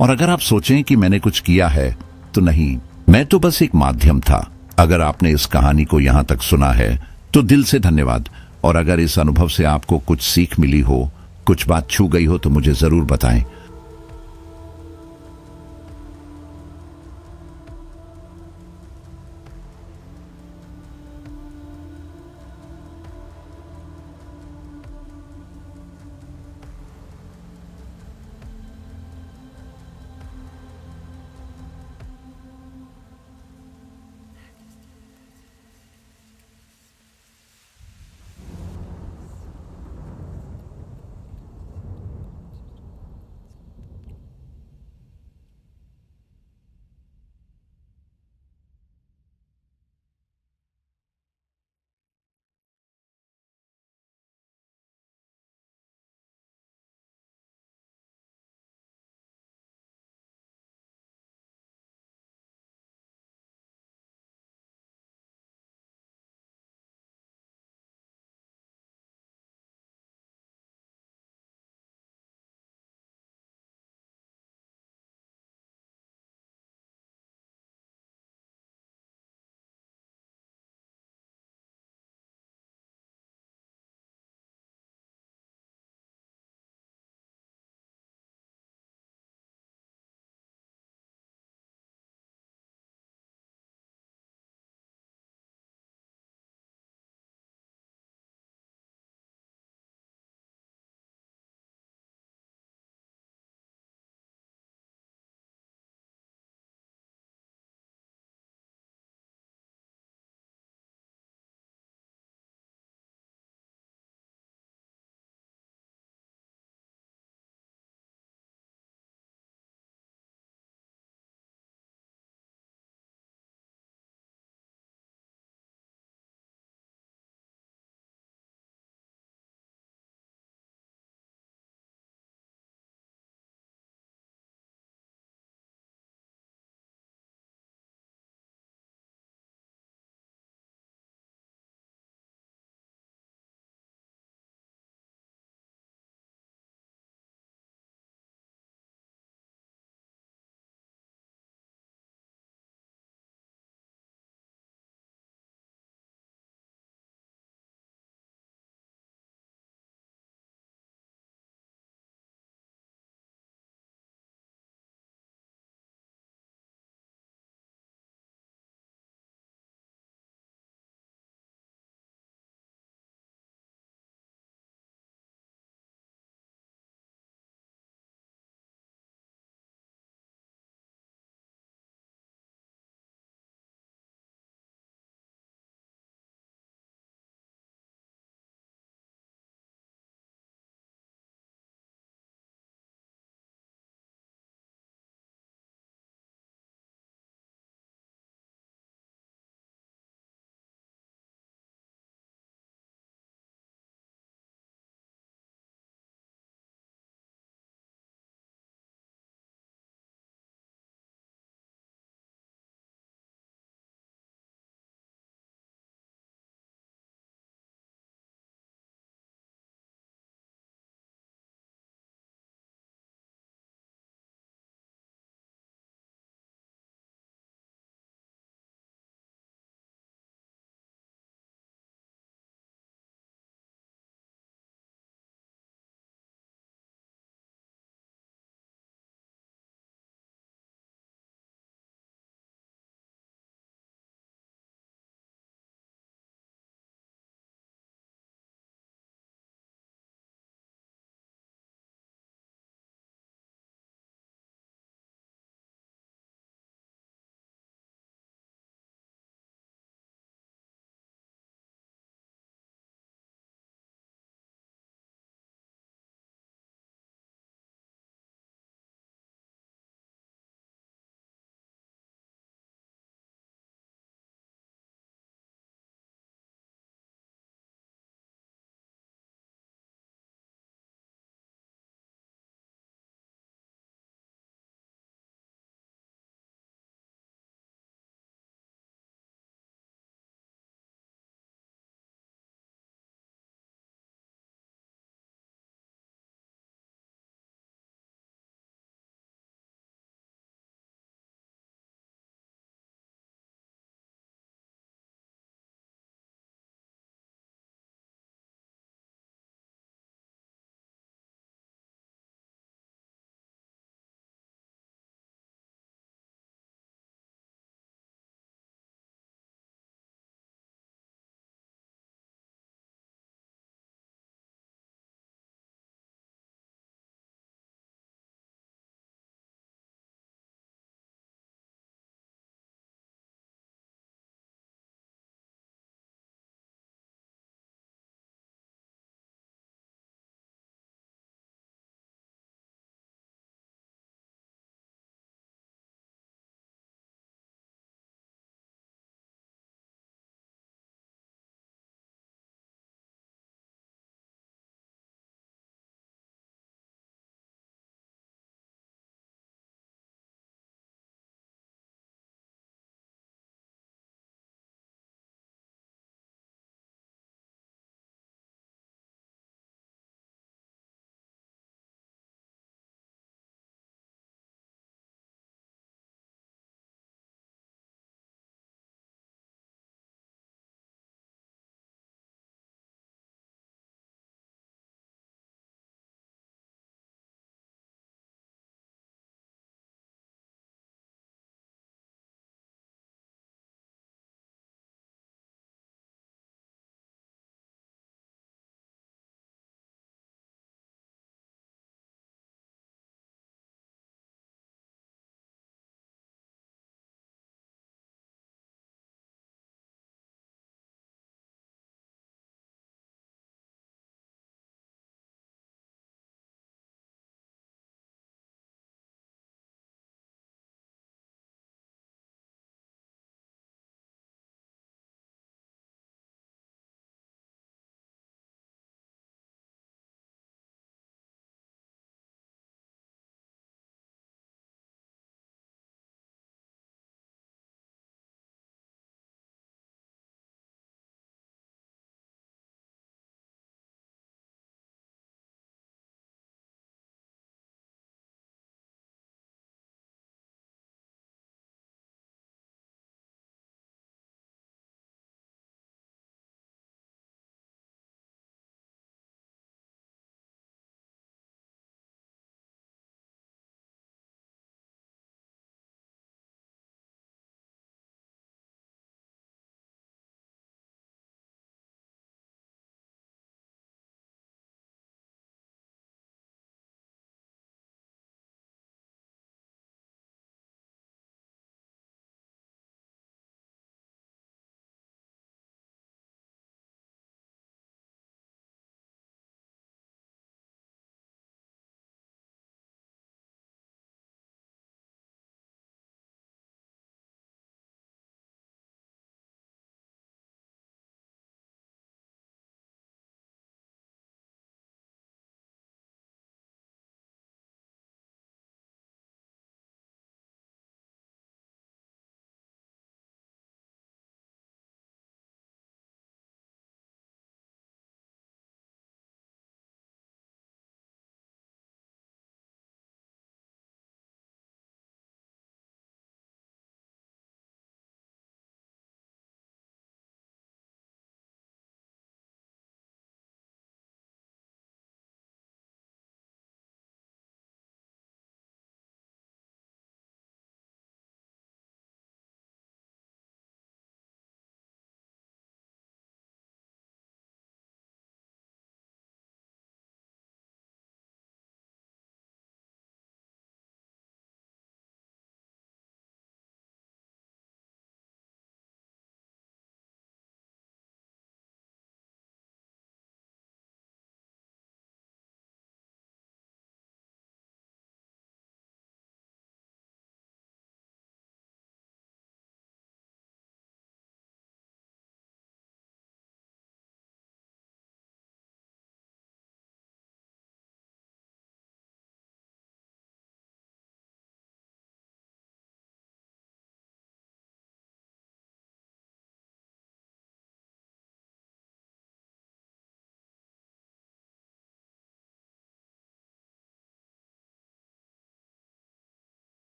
और अगर आप सोचें कि मैंने कुछ किया है, तो नहीं, मैं तो बस एक माध्यम था। अगर आपने इस कहानी को यहां तक सुना है तो दिल से धन्यवाद। और अगर इस अनुभव से आपको कुछ सीख मिली हो, कुछ बात छू गई हो, तो मुझे जरूर बताएं।